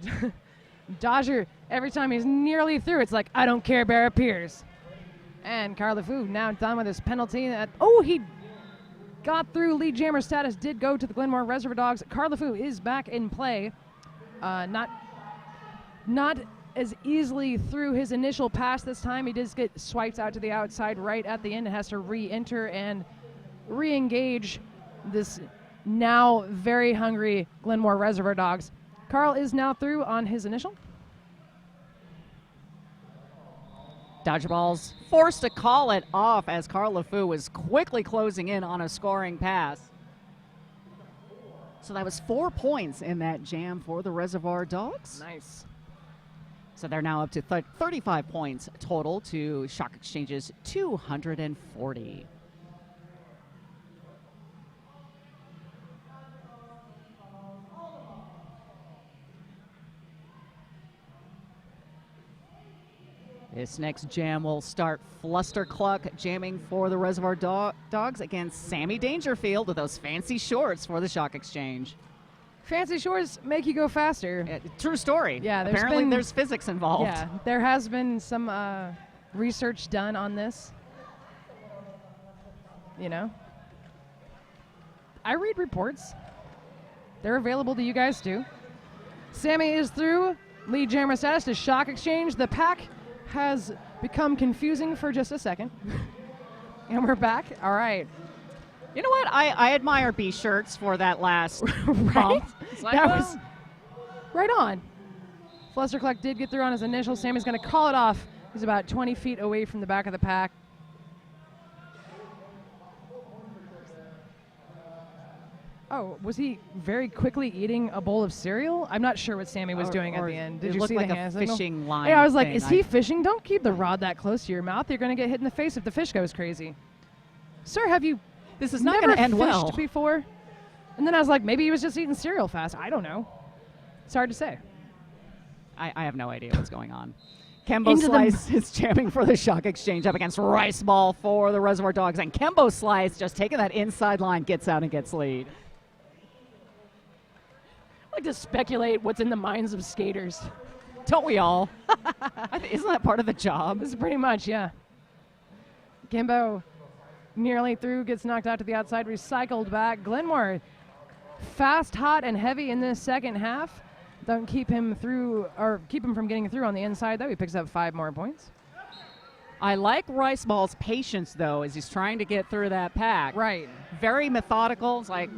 Dodger, every time he's nearly through, it's like, I don't care, bear appears. And Carl LeFou now done with his penalty. He got through. Lead jammer status did go to the Glenmore Reservoir Dogs. Carl LeFou is back in play. Not as easily through his initial pass this time. He does get swiped out to the outside right at the end. It has to re-enter and re-engage this now very hungry Glenmore Reservoir Dogs. Carl is now through on his initial. Dodger Balls forced to call it off as Carl LeFou was quickly closing in on a scoring pass. So that was 4 points in that jam for the Reservoir Dogs. Nice. So they're now up to 35 points total to Shock Exchange's 240. This next jam will start Flustercluck jamming for the Reservoir Dogs against Sammy Dangerfield with those fancy shorts for the Shock Exchange. Fancy shorts make you go faster. True story. Yeah, apparently there's physics involved. Yeah, there has been some research done on this. You know, I read reports. They're available to you guys too. Sammy is through. Lead jammer status to Shock Exchange. The pack has become confusing for just a second. And we're back. All right. You know what? I admire B shirts for that last Right? bump. It's like, That well, was right on. Flustercluck did get through on his initial. Sammy's going to call it off. He's about 20 feet away from the back of the pack. Oh, was he very quickly eating a bowl of cereal? I'm not sure what Sammy was doing at the end. Did it you looked see like the a hand signal? fishing line? Yeah, I was like, thing. is he fishing? Don't keep the rod that close to your mouth. You're going to get hit in the face if the fish goes crazy. Sir, have you This is not never going to end fished well. before? And then I was like, maybe he was just eating cereal fast. I don't know. It's hard to say. I have no idea what's going on. Kembo Into the Slice is jamming for the Shock Exchange up against Rice Ball for the Reservoir Dogs. And Kembo Slice just taking that inside line, gets out and gets lead. I like to speculate what's in the minds of skaters. Don't we all? Isn't that part of the job? This is pretty much, yeah. Kimbo nearly through, gets knocked out to the outside, recycled back. Glenmore fast, hot, and heavy in this second half. Don't keep him through, or keep him from getting through on the inside, though. He picks up 5 more points. I like Rice Ball's patience, though, as he's trying to get through that pack. Right. Very methodical. It's like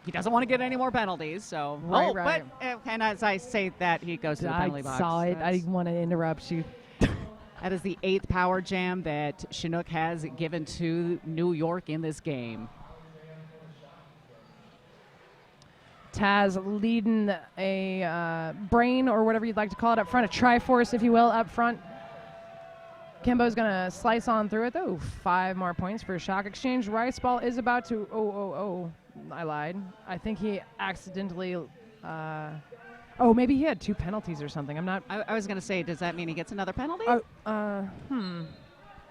he doesn't want to get any more penalties. So, Right. But and as I say that, he goes to the penalty box. I saw it. I didn't want to interrupt you. That is the 8th power jam that Chinook has given to New York in this game. Taz leading a brain, or whatever you'd like to call it, up front, a Triforce, if you will, up front. Kimbo's going to slice on through it, though. 5 more points for Shock Exchange. Rice Ball is about to... I lied. I think he accidentally... maybe he had 2 penalties or something. I'm not... I was going to say, does that mean he gets another penalty?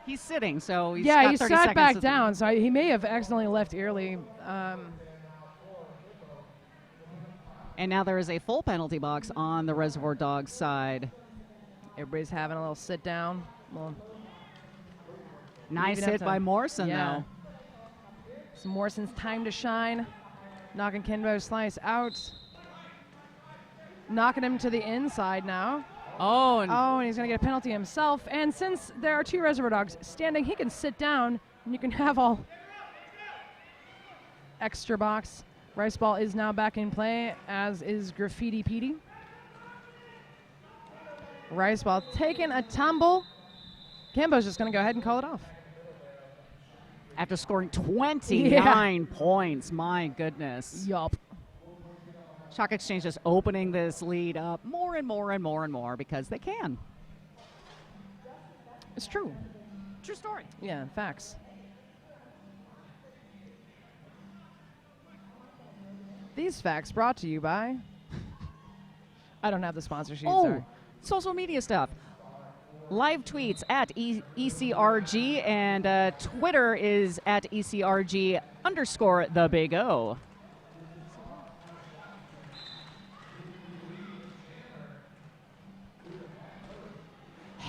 He's He's sitting, so he's yeah, got he 30 sat seconds back to- down, so he may have accidentally left early. And now there is a full penalty box on the Reservoir Dogs side. Everybody's having a little sit down. Well, Nice even have hit to- by Morrison, yeah. though. So Morrison's time to shine. Knocking Kimbo's slice out. Knocking him to the inside now. And he's going to get a penalty himself. And since there are 2 Reservoir Dogs standing, he can sit down, and you can have all extra box. Rice Ball is now back in play, as is Graffiti Petey. Rice Ball taking a tumble. Kimbo's just going to go ahead and call it off. After scoring 29 points, my goodness. Yup. Shock Exchange just opening this lead up more and more and more and more because they can. It's true. True story. Yeah, facts. These facts brought to you by... I don't have the sponsorship, sorry. Social media stuff. Live tweets at ECRG, and Twitter is at ECRG_the Big O.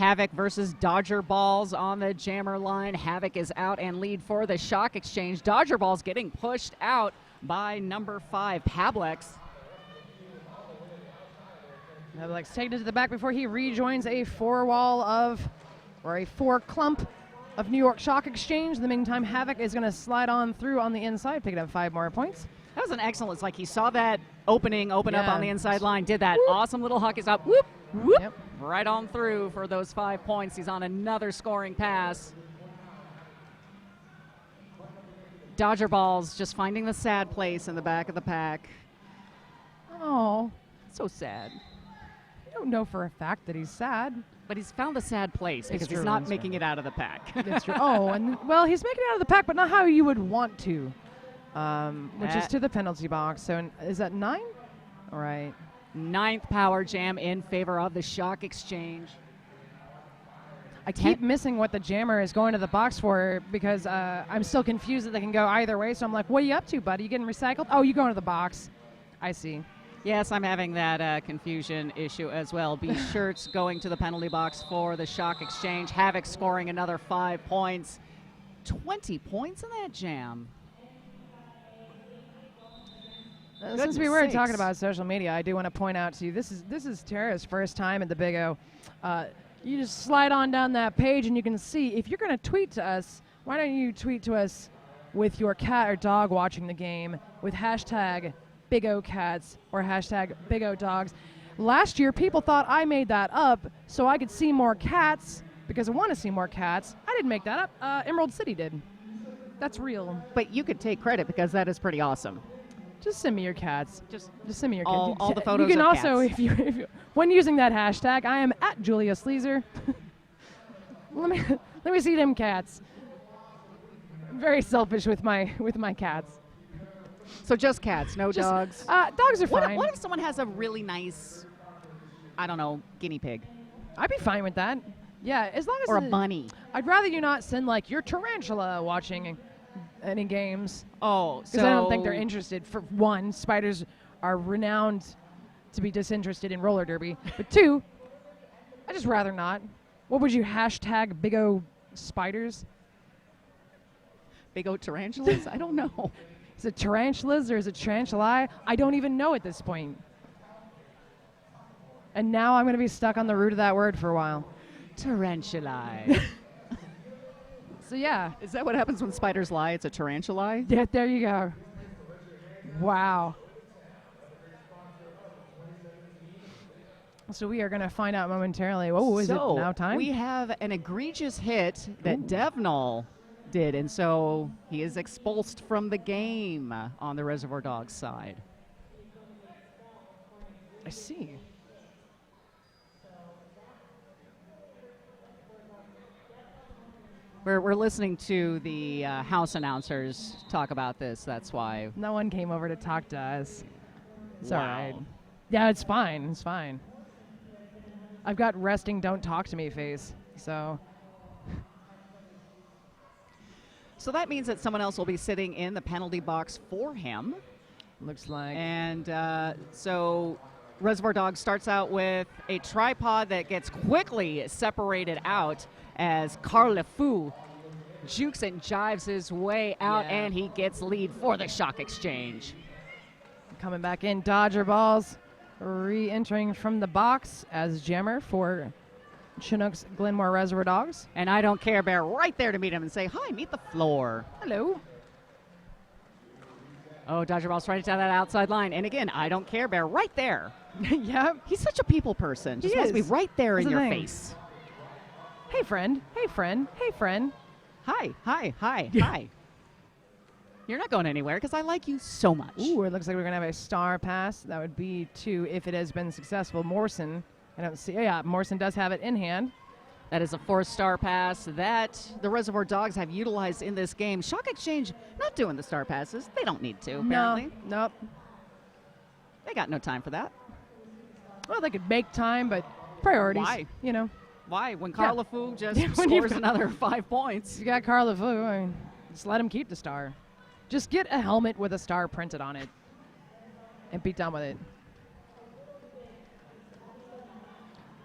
Havoc versus Dodger Balls on the jammer line. Havoc is out and lead for the Shock Exchange. Dodger Balls getting pushed out by number 5, Pablex. Pablex taking it to the back before he rejoins a 4 clump of New York Shock Exchange. In the meantime, Havoc is going to slide on through on the inside, picking up 5 more points. That was an excellent, it's like he saw that open up on the inside line, did that awesome little huck is up, whoop, whoop, Yep. right on through for those 5 points. He's on another scoring pass. Dodger Balls just finding the sad place in the back of the pack. Oh, So sad. I don't know for a fact that he's sad. But he's found the sad place because he's true, not that's making it out of the pack. That's true. Oh, and well, he's making it out of the pack, but not how you would want to, which is to the penalty box. So is that 9? All right. 9th power jam in favor of the Shock Exchange. I keep missing what the jammer is going to the box for because I'm still confused that they can go either way. So I'm like, what are you up to, buddy? You getting recycled? Oh, you going to the box. I see. Yes, I'm having that confusion issue as well. B Shirts going to the penalty box for the Shock Exchange. Havoc scoring another 5 points. 20 points in that jam. Since we were talking about social media, I do want to point out to you, this is Tara's first time at the Big O. You just slide on down that page and you can see, if you're going to tweet to us, why don't you tweet to us with your cat or dog watching the game with hashtag Big O Cats or hashtag Big O Dogs. Last year, people thought I made that up so I could see more cats because I want to see more cats. I didn't make that up. Emerald City did. That's real. But you could take credit because that is pretty awesome. Just send me your cats. Just send me your all, cats. all the photos You can of also, cats. if you when using that hashtag, I am at Julia Sleazer. let me see them cats. I'm very selfish with my cats. So just cats, no dogs. Dogs are fine. What if someone has a really nice, I don't know, guinea pig I'd be fine with that. Yeah, as long as or a bunny? I'd rather you not send like your tarantula watching any games. Oh, Because I don't think they're interested. For one, spiders are renowned to be disinterested in roller derby. But 2, I'd just rather not. What would you hashtag Big O spiders? Big O tarantulas? I don't know. Is it tarantulas or is it tarantuli? I don't even know at this point. And now I'm going to be stuck on the root of that word for a while. Tarantuli. So yeah. Is that what happens when spiders lie? It's a tarantuli? Yeah, there you go. Wow. So we are going to find out momentarily. Oh, is it now time? We have an egregious hit that Devnall did, and so he is expulsed from the game on the Reservoir Dogs side. I see. We're listening to the house announcers talk about this. That's why. No one came over to talk to us. It's all Wow. right. Yeah, it's fine. It's fine. I've got resting don't talk to me face. So that means that someone else will be sitting in the penalty box for him. looks like. And so Reservoir Dogs starts out with a tripod that gets quickly separated out as Carl LeFou jukes and jives his way out, Yeah. and he gets lead for the Shock Exchange. Coming back in, Dodger Balls re-entering from the box as jammer for Chinook's Glenmore Reservoir Dogs. And I Don't Care Bear right there to meet him and say, hi, meet the floor. Hello. Oh, Dodger Ball's trying to tell that outside line. And again, I Don't Care Bear right there. Yep. He's such a people person. Just He wants to be is. right there That's in the your thing. face. Hey, friend. Hey, friend. Hey, friend. Hi, hi, hi, hi. You're not going anywhere because I like you so much. Ooh, it looks like we're going to have a star pass. That would be to, if it has been successful, Morrison. I don't see. Yeah, Morrison does have it in hand. That is a 4-star pass that the Reservoir Dogs have utilized in this game. Shock Exchange not doing the star passes. They don't need to, apparently. No. Nope. They got no time for that. Well, they could make time, but priorities. Why? You know. Why? When Carl LeFou just When you've scores got- another 5 points. You got Carl LeFou. I mean, just let him keep the star. Just get a helmet with a star printed on it and be done with it.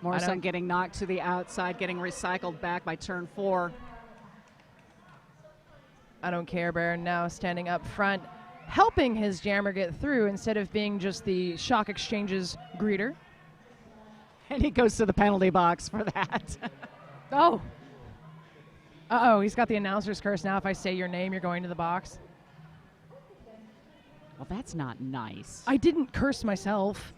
Morrison getting knocked to the outside, getting recycled back by turn 4. I don't care. Baron now standing up front, helping his jammer get through instead of being just the Shock Exchange's greeter. And he goes to the penalty box for that. Oh. Uh-oh, he's got the announcer's curse now. If I say your name, you're going to the box. Well, that's not nice. I didn't curse myself.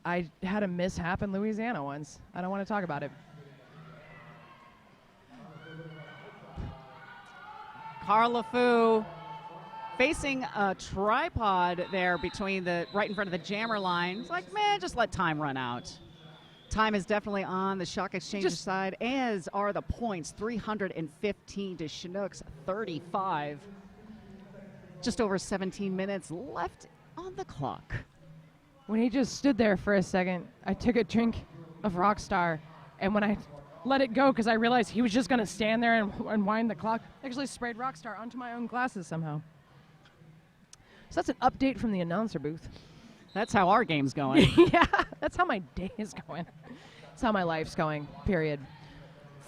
I had a mishap in Louisiana once. I don't want to talk about it. Carl LeFou facing a tripod there between right in front of the jammer line. It's like, man, just let time run out. Time is definitely on the Shock Exchange's side, as are the points. 315 to Chinook's 35. Just over 17 minutes left on the clock. When he just stood there for a second, I took a drink of Rockstar, and when I let it go because I realized he was just going to stand there and wind the clock, I actually sprayed Rockstar onto my own glasses somehow. So that's an update from the announcer booth. That's how our game's going. Yeah, that's how my day is going. That's how my life's going, period.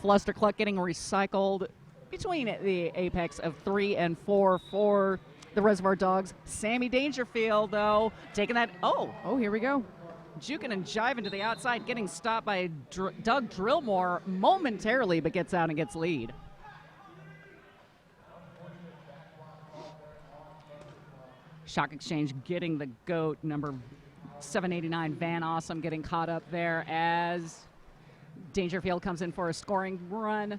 Flustercluck getting recycled between the apex of 3 and 4 for the Reservoir Dogs. Sammy Dangerfield, though, taking that. Oh, here we go. Juking and jiving to the outside, getting stopped by Doug Drillmore momentarily, but gets out and gets lead. Shock Exchange getting the GOAT, number 789, Van Awesome, getting caught up there as Dangerfield comes in for a scoring run.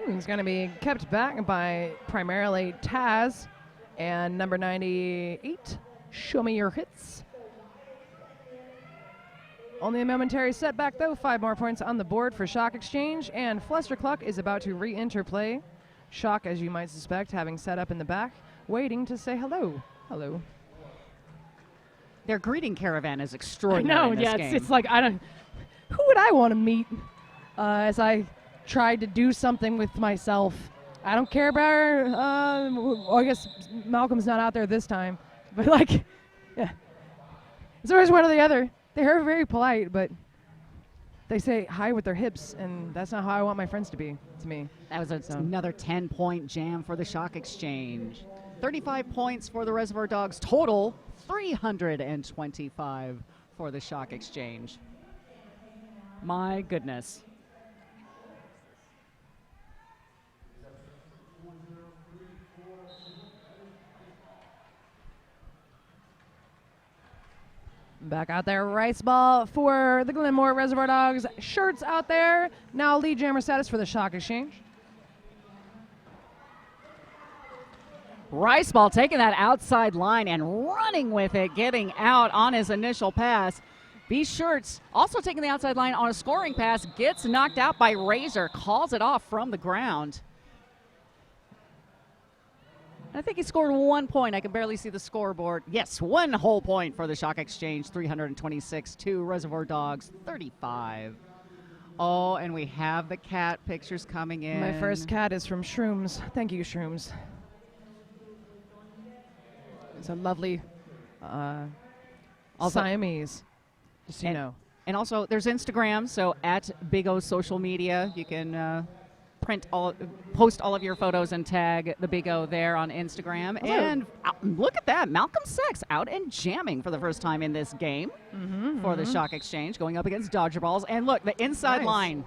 He's going to be kept back by primarily Taz and number 98, Show Me Your Hits. Only a momentary setback, though. 5 more points on the board for Shock Exchange, and Flustercluck is about to re-enter play. Shock, as you might suspect, having set up in the back, waiting to say hello. Hello. Their greeting caravan is extraordinary. I know, it's like, who would I want to meet as I tried to do something with myself? I don't care about well, I guess Malcolm's not out there this time, but like, yeah. It's always one or the other. They're very polite, but they say hi with their hips, and that's not how I want my friends to be to me. That was another 10-point jam for the Shock Exchange. 35 points for the Reservoir Dogs total, 325 for the Shock Exchange. My goodness. Back out there, rice ball for the Glenmore Reservoir Dogs. Shirts out there. Now lead jammer status for the Shock Exchange. Rice ball taking that outside line and running with it, getting out on his initial pass. B Shirts also taking the outside line on a scoring pass, gets knocked out by Razor, calls it off from the ground. I think he scored 1 point. I can barely see the scoreboard. Yes, 1 whole point for the Shock Exchange, 326 to Reservoir Dogs, 35. Oh, and we have the cat pictures coming in. My first cat is from Shrooms. Thank you, Shrooms. It's a lovely Siamese, just so you know. And also, there's Instagram, so at Big O Social Media, you can post all of your photos and tag the Big O there on Instagram. Hello. And look at that, Malcolm Sex out and jamming for the first time in this game for the Shock Exchange, going up against Dodger Balls. And look, the inside line.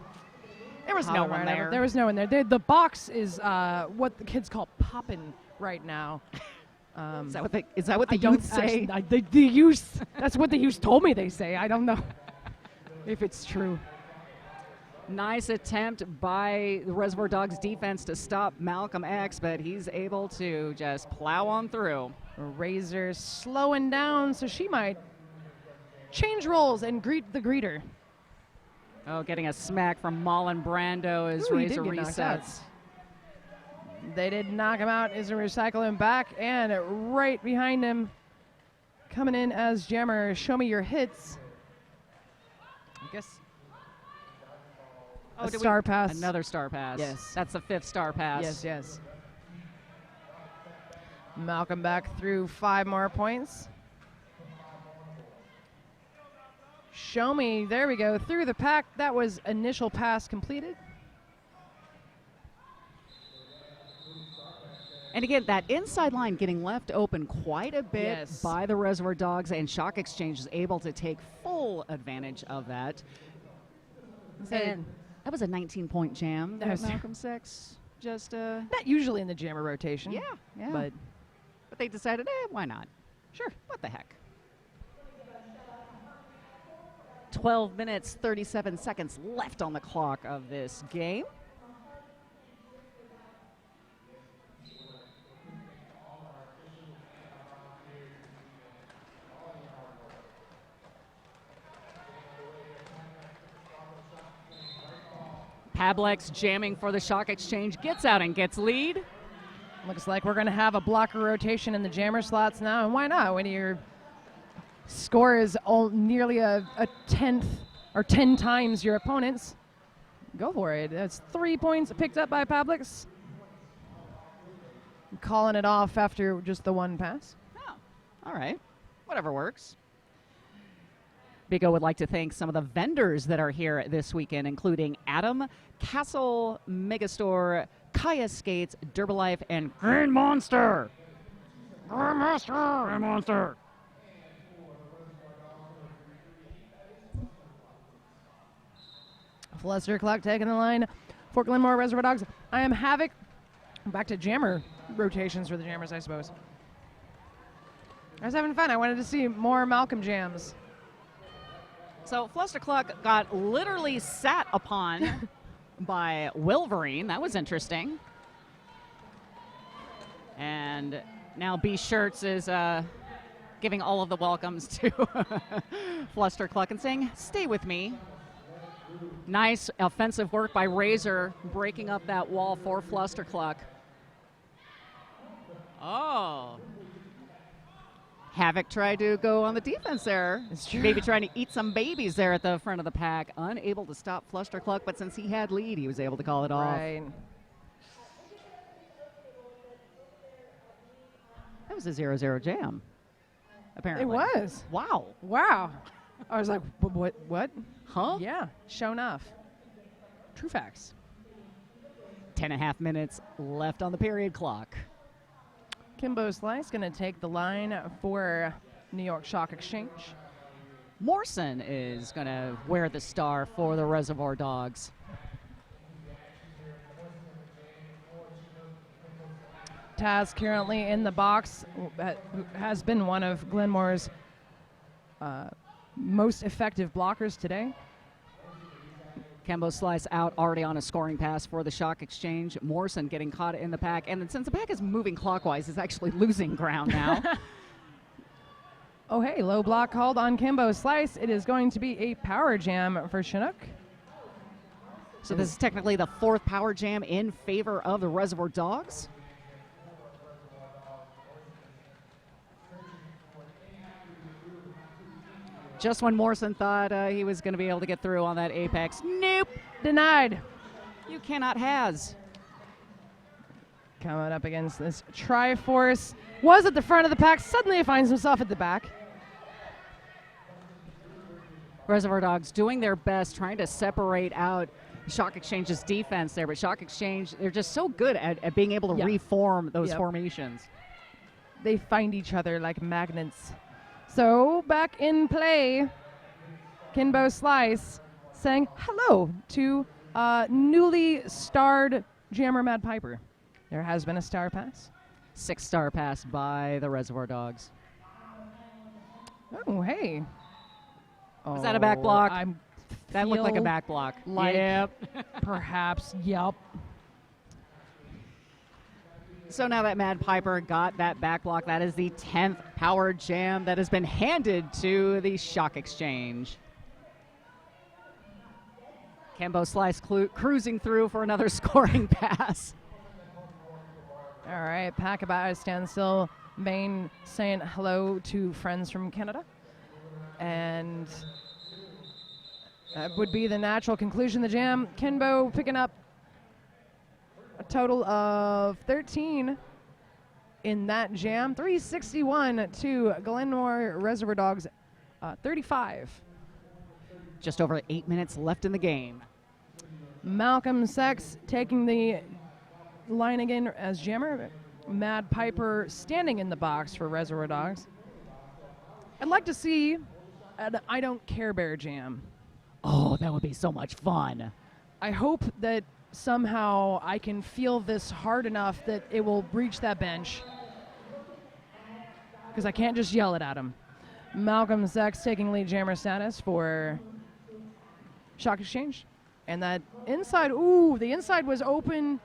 There was no one there. There was no one there. The box is what the kids call poppin' right now. Is that what the youth say? The youth. That's what the youth told me they say. I don't know if it's true. Nice attempt by the Reservoir Dogs defense to stop Malcolm X, but he's able to just plow on through. Razor slowing down, so she might change roles and greet the greeter. Oh, getting a smack from Marlon Brando as Razor resets. They did knock him out. Is recycling back, and right behind him, coming in as jammer, Show Me Your Hits. I guess. Oh, star pass. Another star pass. Yes. That's the 5th star pass. Yes. Malcolm back through 5 more points. Show me. There we go. Through the pack. That was initial pass completed. And again, that inside line getting left open quite a bit by the Reservoir Dogs, and Shock Exchange is able to take full advantage of that. And that was a 19-point jam. That Malcolm Six just not usually in the jammer rotation. Yeah. But they decided, why not? Sure. What the heck? 12 minutes, 37 seconds left on the clock of this game. Pablex jamming for the Shock Exchange, gets out and gets lead. Looks like we're going to have a blocker rotation in the jammer slots now, and why not? When your score is nearly a tenth or 10 times your opponent's, go for it. That's 3 points picked up by Pablex. Calling it off after just the one pass. Oh, all right. Whatever works. Bigo would like to thank some of the vendors that are here this weekend, including Adam, Castle Megastore, Kaya Skates, Derbalife, and Green Monster. Green Monster. Fluster Clock taking the line for Glenmore Reservoir Dogs. I am Havoc. Back to jammer rotations for the jammers, I suppose. I was having fun. I wanted to see more Malcolm jams. So Fluster Clock got literally sat upon by Wolverine. That was interesting. And now B Shirts is giving all of the welcomes to Fluster Clock and saying, stay with me. Nice offensive work by Razor, breaking up that wall for Fluster Clock. Oh. Havoc tried to go on the defense there. It's true. Maybe trying to eat some babies there at the front of the pack. Unable to stop Fluster Clock, but since he had lead, he was able to call it off. Right. That was a 0-0 jam, apparently. It was. Wow. Wow. I was like, what? Huh? Yeah, show enough. True facts. 10.5 minutes left on the period clock. Kimbo Slice going to take the line for New York Shock Exchange. Morrison is going to wear the star for the Reservoir Dogs. Taz currently in the box, has been one of Glenmore's most effective blockers today. Kembo Slice out already on a scoring pass for the Shock Exchange. Morrison getting caught in the pack. And then since the pack is moving clockwise, is actually losing ground now. Oh, hey, low block called on Kimbo Slice. It is going to be a power jam for Chinook. So this is technically the fourth power jam in favor of the Reservoir Dogs. Just when Morrison thought he was going to be able to get through on that apex. Nope. Denied. You cannot has. Coming up against this Triforce. Was at the front of the pack. Suddenly finds himself at the back. Reservoir Dogs doing their best, trying to separate out Shock Exchange's defense there. But Shock Exchange, they're just so good at being able to reform those formations. They find each other like magnets. So back in play, Kimbo Slice saying hello to newly starred jammer Mad Piper. There has been a star pass. 6-star pass by the Reservoir Dogs. Oh, hey. Was that a back block? That looked like a feel back block. like Yep. Perhaps, yep. So now that Mad Piper got that back block, that is the 10th power jam that has been handed to the Shock Exchange. Kembo Slice cruising through for another scoring pass. All right, pack about a standstill. Main saying hello to friends from Canada. And that would be the natural conclusion of the jam. Kimbo picking up a total of 13 in that jam. 361 to Glenmore Reservoir Dogs 35. Just over 8 minutes left in the game. Malcolm Sex taking the line again as jammer. Mad Piper standing in the box for Reservoir Dogs. I'd like to see an I Don't Care Bear jam. Oh, that would be so much fun. I hope that somehow I can feel this hard enough that it will reach that bench. Because I can't just yell it at him. Malcolm Sex taking lead jammer status for Shock Exchange. And that inside, ooh, the inside was open,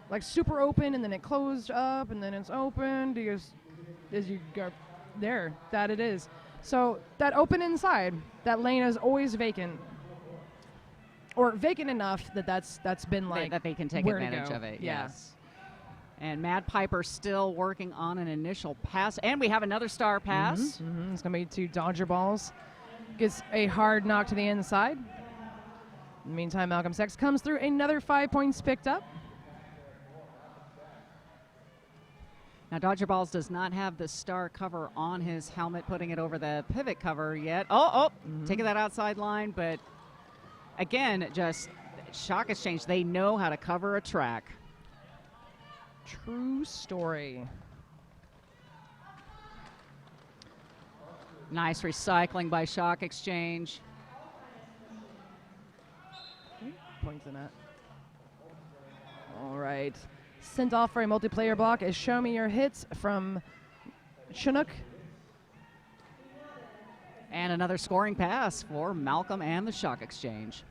like super open, and then it closed up, and then it's open. As you go there, that it is. So that open inside, that lane is always vacant. Or vacant enough that that's been like that they can take where to advantage go. of it. Yeah. Yes. And Mad Piper still working on an initial pass, and we have another star pass. It's gonna be 2 Dodger balls. Gets a hard knock to the inside. In the meantime, Malcolm Sex comes through, another 5 points picked up. Now, Dodger Balls does not have the star cover on his helmet, putting it over the pivot cover yet. Taking that outside line, but again, just Shock Exchange, they know how to cover a track. True story. Nice recycling by Shock Exchange. Points in it. All right. Sent off for a multiplayer block is Show Me Your Hits from Chinook. And another scoring pass for Malcolm and the Shock Exchange.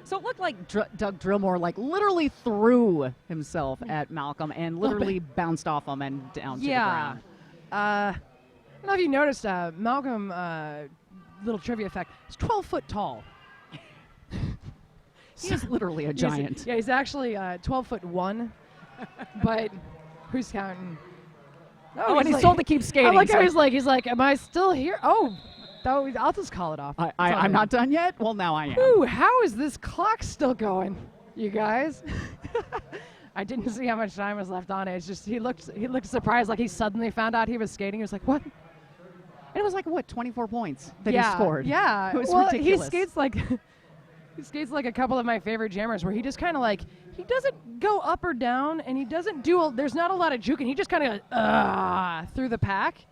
So it looked like Doug Drillmore literally threw himself at Malcolm and literally bounced off him and down to the ground. I don't know if you noticed, Malcolm, little trivia fact, he's 12 foot tall. He's literally a giant. He's actually 12'1", but who's counting? Oh, and he's told to keep skating. I like how he's like, am I still here? Oh, I'll just call it off. I'm not done yet? Well, now I am. Ooh, how is this clock still going, you guys? I didn't see how much time was left on it. It's just he looked surprised, like he suddenly found out he was skating. He was like, what? And it was like, what, 24 points that he scored? Yeah. It was well, ridiculous. He skates like a couple of my favorite jammers where he just kind of like, he doesn't go up or down, and he doesn't there's not a lot of juking. He just kind of through the pack.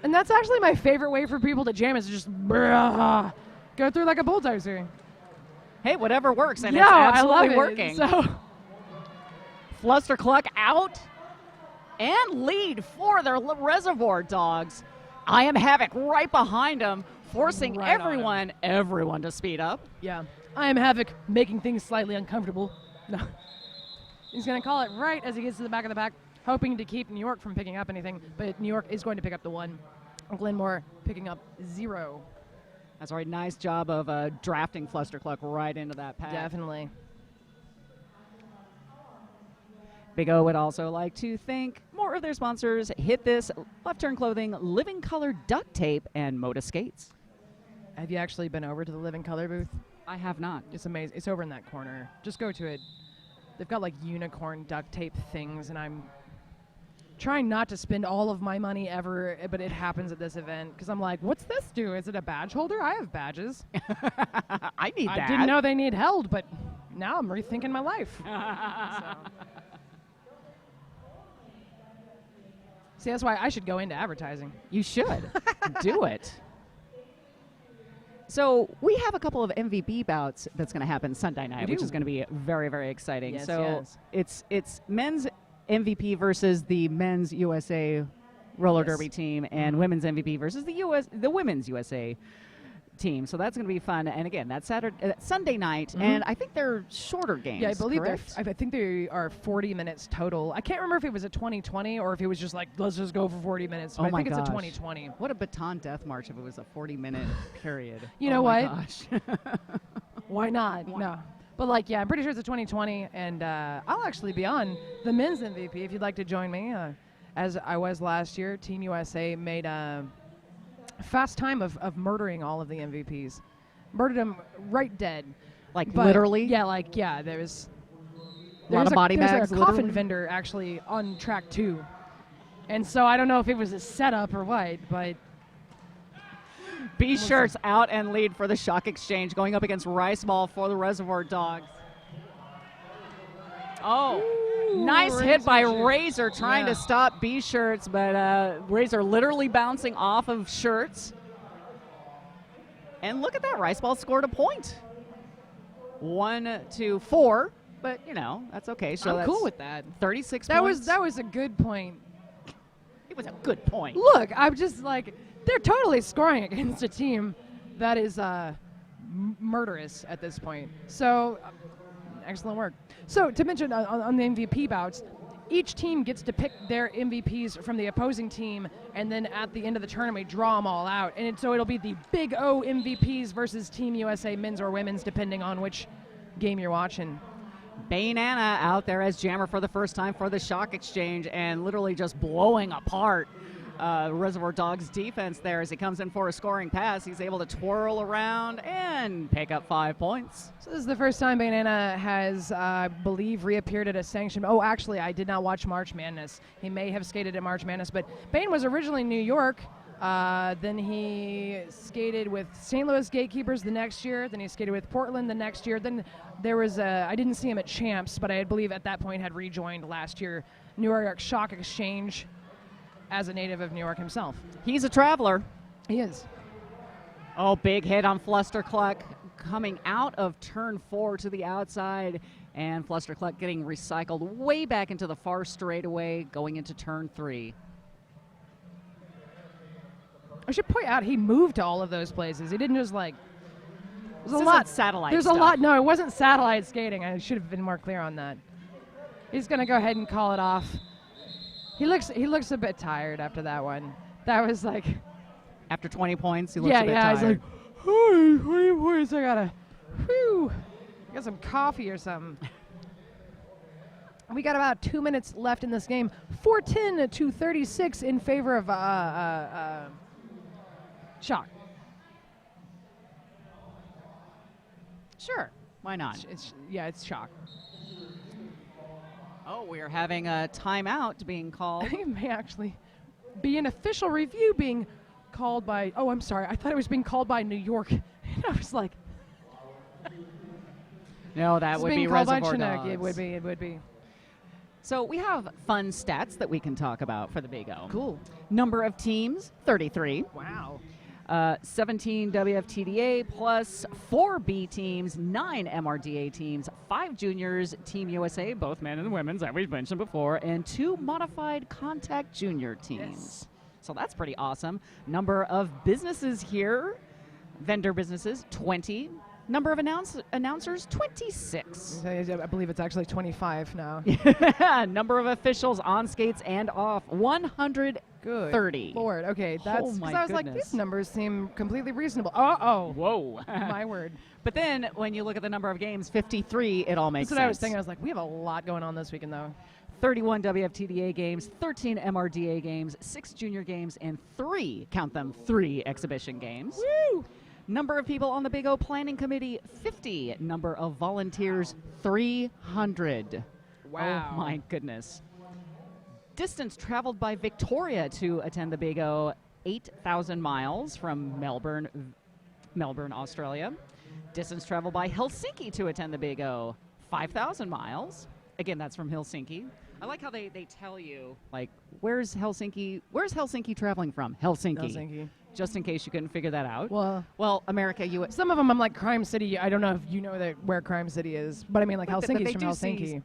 And that's actually my favorite way for people to jam is to just go through like a bulldozer. Hey, whatever works, and it's absolutely I love working. It. So Flustercluck out and lead for their Reservoir Dogs. I Am Havoc right behind him, forcing everyone to speed up. Yeah. I Am Havoc making things slightly uncomfortable. No. He's going to call it right as he gets to the back of the pack, hoping to keep New York from picking up anything, but New York is going to pick up the 1. Glenmore picking up 0. That's right. Nice job of drafting Flustercluck right into that pack. Definitely. Big O would also like to thank more of their sponsors, Hit This, Left Turn Clothing, Living Color Duct Tape, and Moda Skates. Have you actually been over to the Living Color booth? I have not. It's amazing. It's over in that corner. Just go to it. They've got like unicorn duct tape things, and I'm trying not to spend all of my money ever, but it happens at this event because I'm like, what's this do? Is it a badge holder? I have badges. I need that. I didn't know they need held, but now I'm rethinking my life. See, that's why I should go into advertising. You should. Do it. So we have a couple of MVP bouts that's going to happen Sunday night, which is going to be very, very exciting. Yes, It's men's MVP versus the men's USA roller derby team, and women's MVP versus the women's USA team. So that's going to be fun. And again, that's Sunday night, and I think they're shorter games. Yeah, I believe correct? I think they are 40 minutes total. I can't remember if it was a 2020 or if it was just like, let's just go for 40 minutes. But I think it's a 2020. What a baton death march if it was a 40-minute period. You know what? Gosh. Why not? No. But like, yeah, I'm pretty sure it's a 2020, and I'll actually be on the men's MVP if you'd like to join me. As I was last year, Team USA made a fast time of murdering all of the MVPs. Murdered them right dead. Like literally? Yeah, there's a lot of body bags, There's a coffin literally? vendor actually on track 2. And so I don't know if it was a setup or what, but B-Shirts out and lead for the Shock Exchange, going up against Rice Ball for the Reservoir Dogs. Oh, Ooh, nice hit by Razor. Razor trying to stop B-Shirts, but Razor literally bouncing off of Shirts. And look at that, Rice Ball scored a point. 1-4, but you know, that's okay. So I'm that's cool with that. 36 That points. was a good point. It was a good point. Look, I'm just like, they're totally scoring against a team that is murderous at this point. So, excellent work. So, to mention on the MVP bouts, each team gets to pick their MVPs from the opposing team, and then at the end of the tournament, draw them all out. And so it'll be the Big O MVPs versus Team USA men's or women's, depending on which game you're watching. Bainana out there as jammer for the first time for the Shock Exchange and literally just blowing apart Reservoir Dogs defense there as he comes in for a scoring pass. He's able to twirl around and pick up 5 points. So this is the first time Bainana has, I believe, reappeared at a Sanctioned. Oh, actually, I did not watch March Madness. He may have skated at March Madness, but Bain was originally in New York. Then he skated with St. Louis Gatekeepers the next year. Then he skated with Portland the next year. Then there was I didn't see him at Champs, but I believe at that point had rejoined last year New York Shock Exchange as a native of New York himself. He's a traveler. He is. Oh, big hit on Flustercluck coming out of turn 4 to the outside, and Flustercluck getting recycled way back into the far straightaway going into turn 3. I should point out he moved to all of those places. He didn't just like. There's This a lot. isn't satellite There's stuff. a lot. No, it wasn't satellite skating. I should have been more clear on that. He's gonna go ahead and call it off. He looks a bit tired after that one. That was like. After 20 points, he looks Yeah, a bit yeah. He's tired. like, hey, 20 points. I gotta. Whew. Got some coffee or something. We got about 2 minutes left in this game. 4:10 to 36 in favor of Shock. Sure, why not? It's Shock. Oh, we're having a timeout being called. I think it may actually be an official review being called by. Oh, I'm sorry. I thought it was being called by New York. And I was like, No, that it's would being be called by Reservoir Chinook. Dogs. It would be. It would be. So we have fun stats that we can talk about for the Big O. Cool. Number of teams, 33. Wow. 17 WFTDA plus 4 B teams, 9 MRDA teams, 5 juniors, Team USA, both men and women's, as we mentioned before, and 2 modified contact junior teams. Yes. So that's pretty awesome. Number of businesses here, vendor businesses, 20. Number of announcers, 26. I believe it's actually 25 now. Number of officials on skates and off, 130. Good Lord. Okay, that's Oh my because I was like, goodness. these numbers seem completely reasonable. Oh, Whoa. my word. But then when you look at the number of games, 53, it all makes That's what sense. I was thinking. I was like, we have a lot going on this weekend, though. 31 WFTDA games, 13 MRDA games, 6 junior games, and 3, count them, 3 exhibition games. Woo! Number of people on the Big O Planning Committee, 50. Number of volunteers, 300. Wow. Oh, my goodness. Distance traveled by Victoria to attend the Big O, 8,000 miles from Melbourne, Australia. Distance traveled by Helsinki to attend the Big O, 5,000 miles. Again, that's from Helsinki. I like how they tell you, like, where's Helsinki traveling from? Helsinki. Just in case you couldn't figure that out. Well, America, some of them I'm like Crime City. I don't know if you know where Crime City is, but I mean like but Helsinki's they from do Helsinki.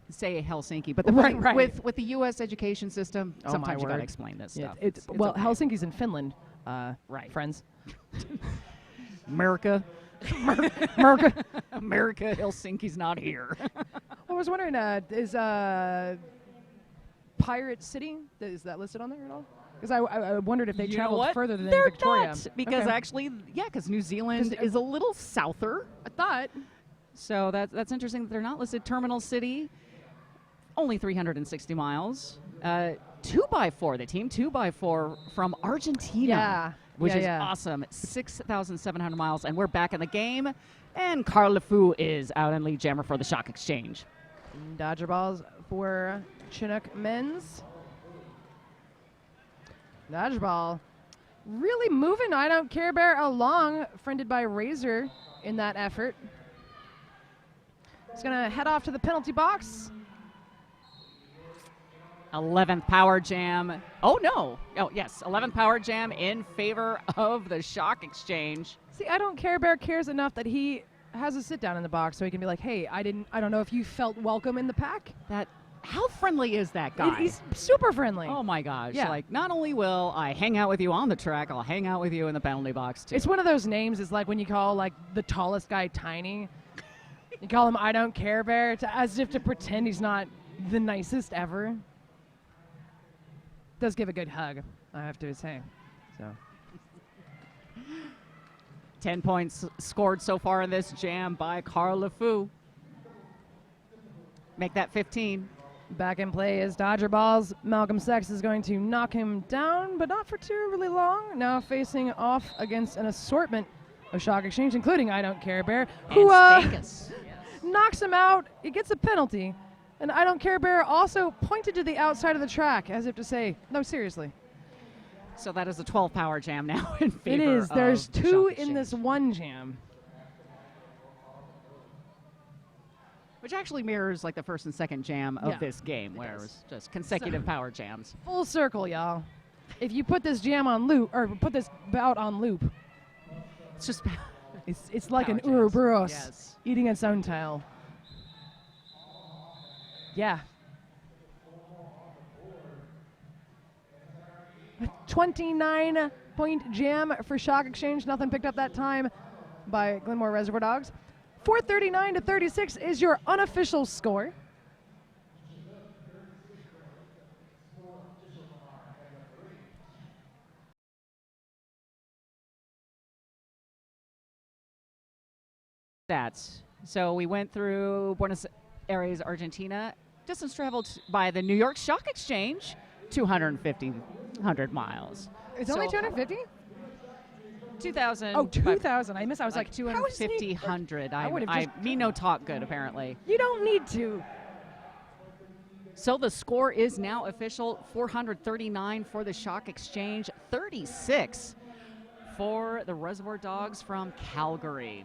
say Helsinki, but the Right, thing right. with the U.S. education system, Oh, sometimes my you got to word. explain this Yeah, stuff. it's okay. Helsinki's in Finland. Right. Friends. America, America. America, Helsinki's not here. I was wondering, is Pirate City, is that listed on there at all? Because I wondered if they You know traveled what? further than They're Victoria. not, because Okay. actually, because New Zealand 'Cause, is a little souther. I thought. So that's interesting that they're not listed. Terminal City, only 360 miles. 2x4, the team 2x4 from Argentina. Yeah. Which is yeah. awesome. 6,700 miles, and we're back in the game. And Carl LeFou is out in lead jammer for the Shock Exchange. Dodger balls for Chinook men's. Dodgeball. Really moving I Don't Care Bear along, friended by Razor in that effort. He's going to head off to the penalty box. 11th power jam. Oh, no. Oh, yes. 11th power jam in favor of the Shock Exchange. See, I Don't Care Bear cares enough that he has a sit down in the box so he can be like, hey, I don't know if you felt welcome in the pack. How friendly is that guy? He's super friendly. Oh my gosh. Yeah. Like, not only will I hang out with you on the track, I'll hang out with you in the penalty box too. It's one of those names, it's like when you call like the tallest guy tiny. You call him I Don't Care Bear as if to pretend he's not the nicest ever. Does give a good hug, I have to say. So 10 points scored so far in this jam by Carl LeFou. Make that 15. back in play is Dodger Balls. Malcolm Sex is going to knock him down, but not for too really long. Now facing off against an assortment of Shock Exchange, including I Don't Care Bear, who knocks him out. He gets a penalty. And I Don't Care Bear also pointed to the outside of the track as if to say, no, seriously. So that is a 12 power jam now in favor. It is. There's of two Shock in this Exchange, one jam. which actually mirrors like the first and second jam of Yeah, this game, where it was just consecutive power jams. Full circle, y'all. If you put this jam on loop, or put this bout on loop, It's just it's like an power jams. Ouroboros Yes. eating its own tail. Yeah. A 29-point jam for Shock Exchange. Nothing picked up that time by Glenmore Reservoir Dogs. 439 to 36 is your unofficial score. Stats. So we went through Buenos Aires, Argentina. Distance traveled by the New York Stock Exchange, 100 miles. It's only 250? 2,000. Oh, 2,000. I missed. I was like, how is 250, he- 100. I would've I just- me no talk good, apparently. You don't need to. So the score is now official, 439 for the Shock Exchange, 36 for the Reservoir Dogs from Calgary.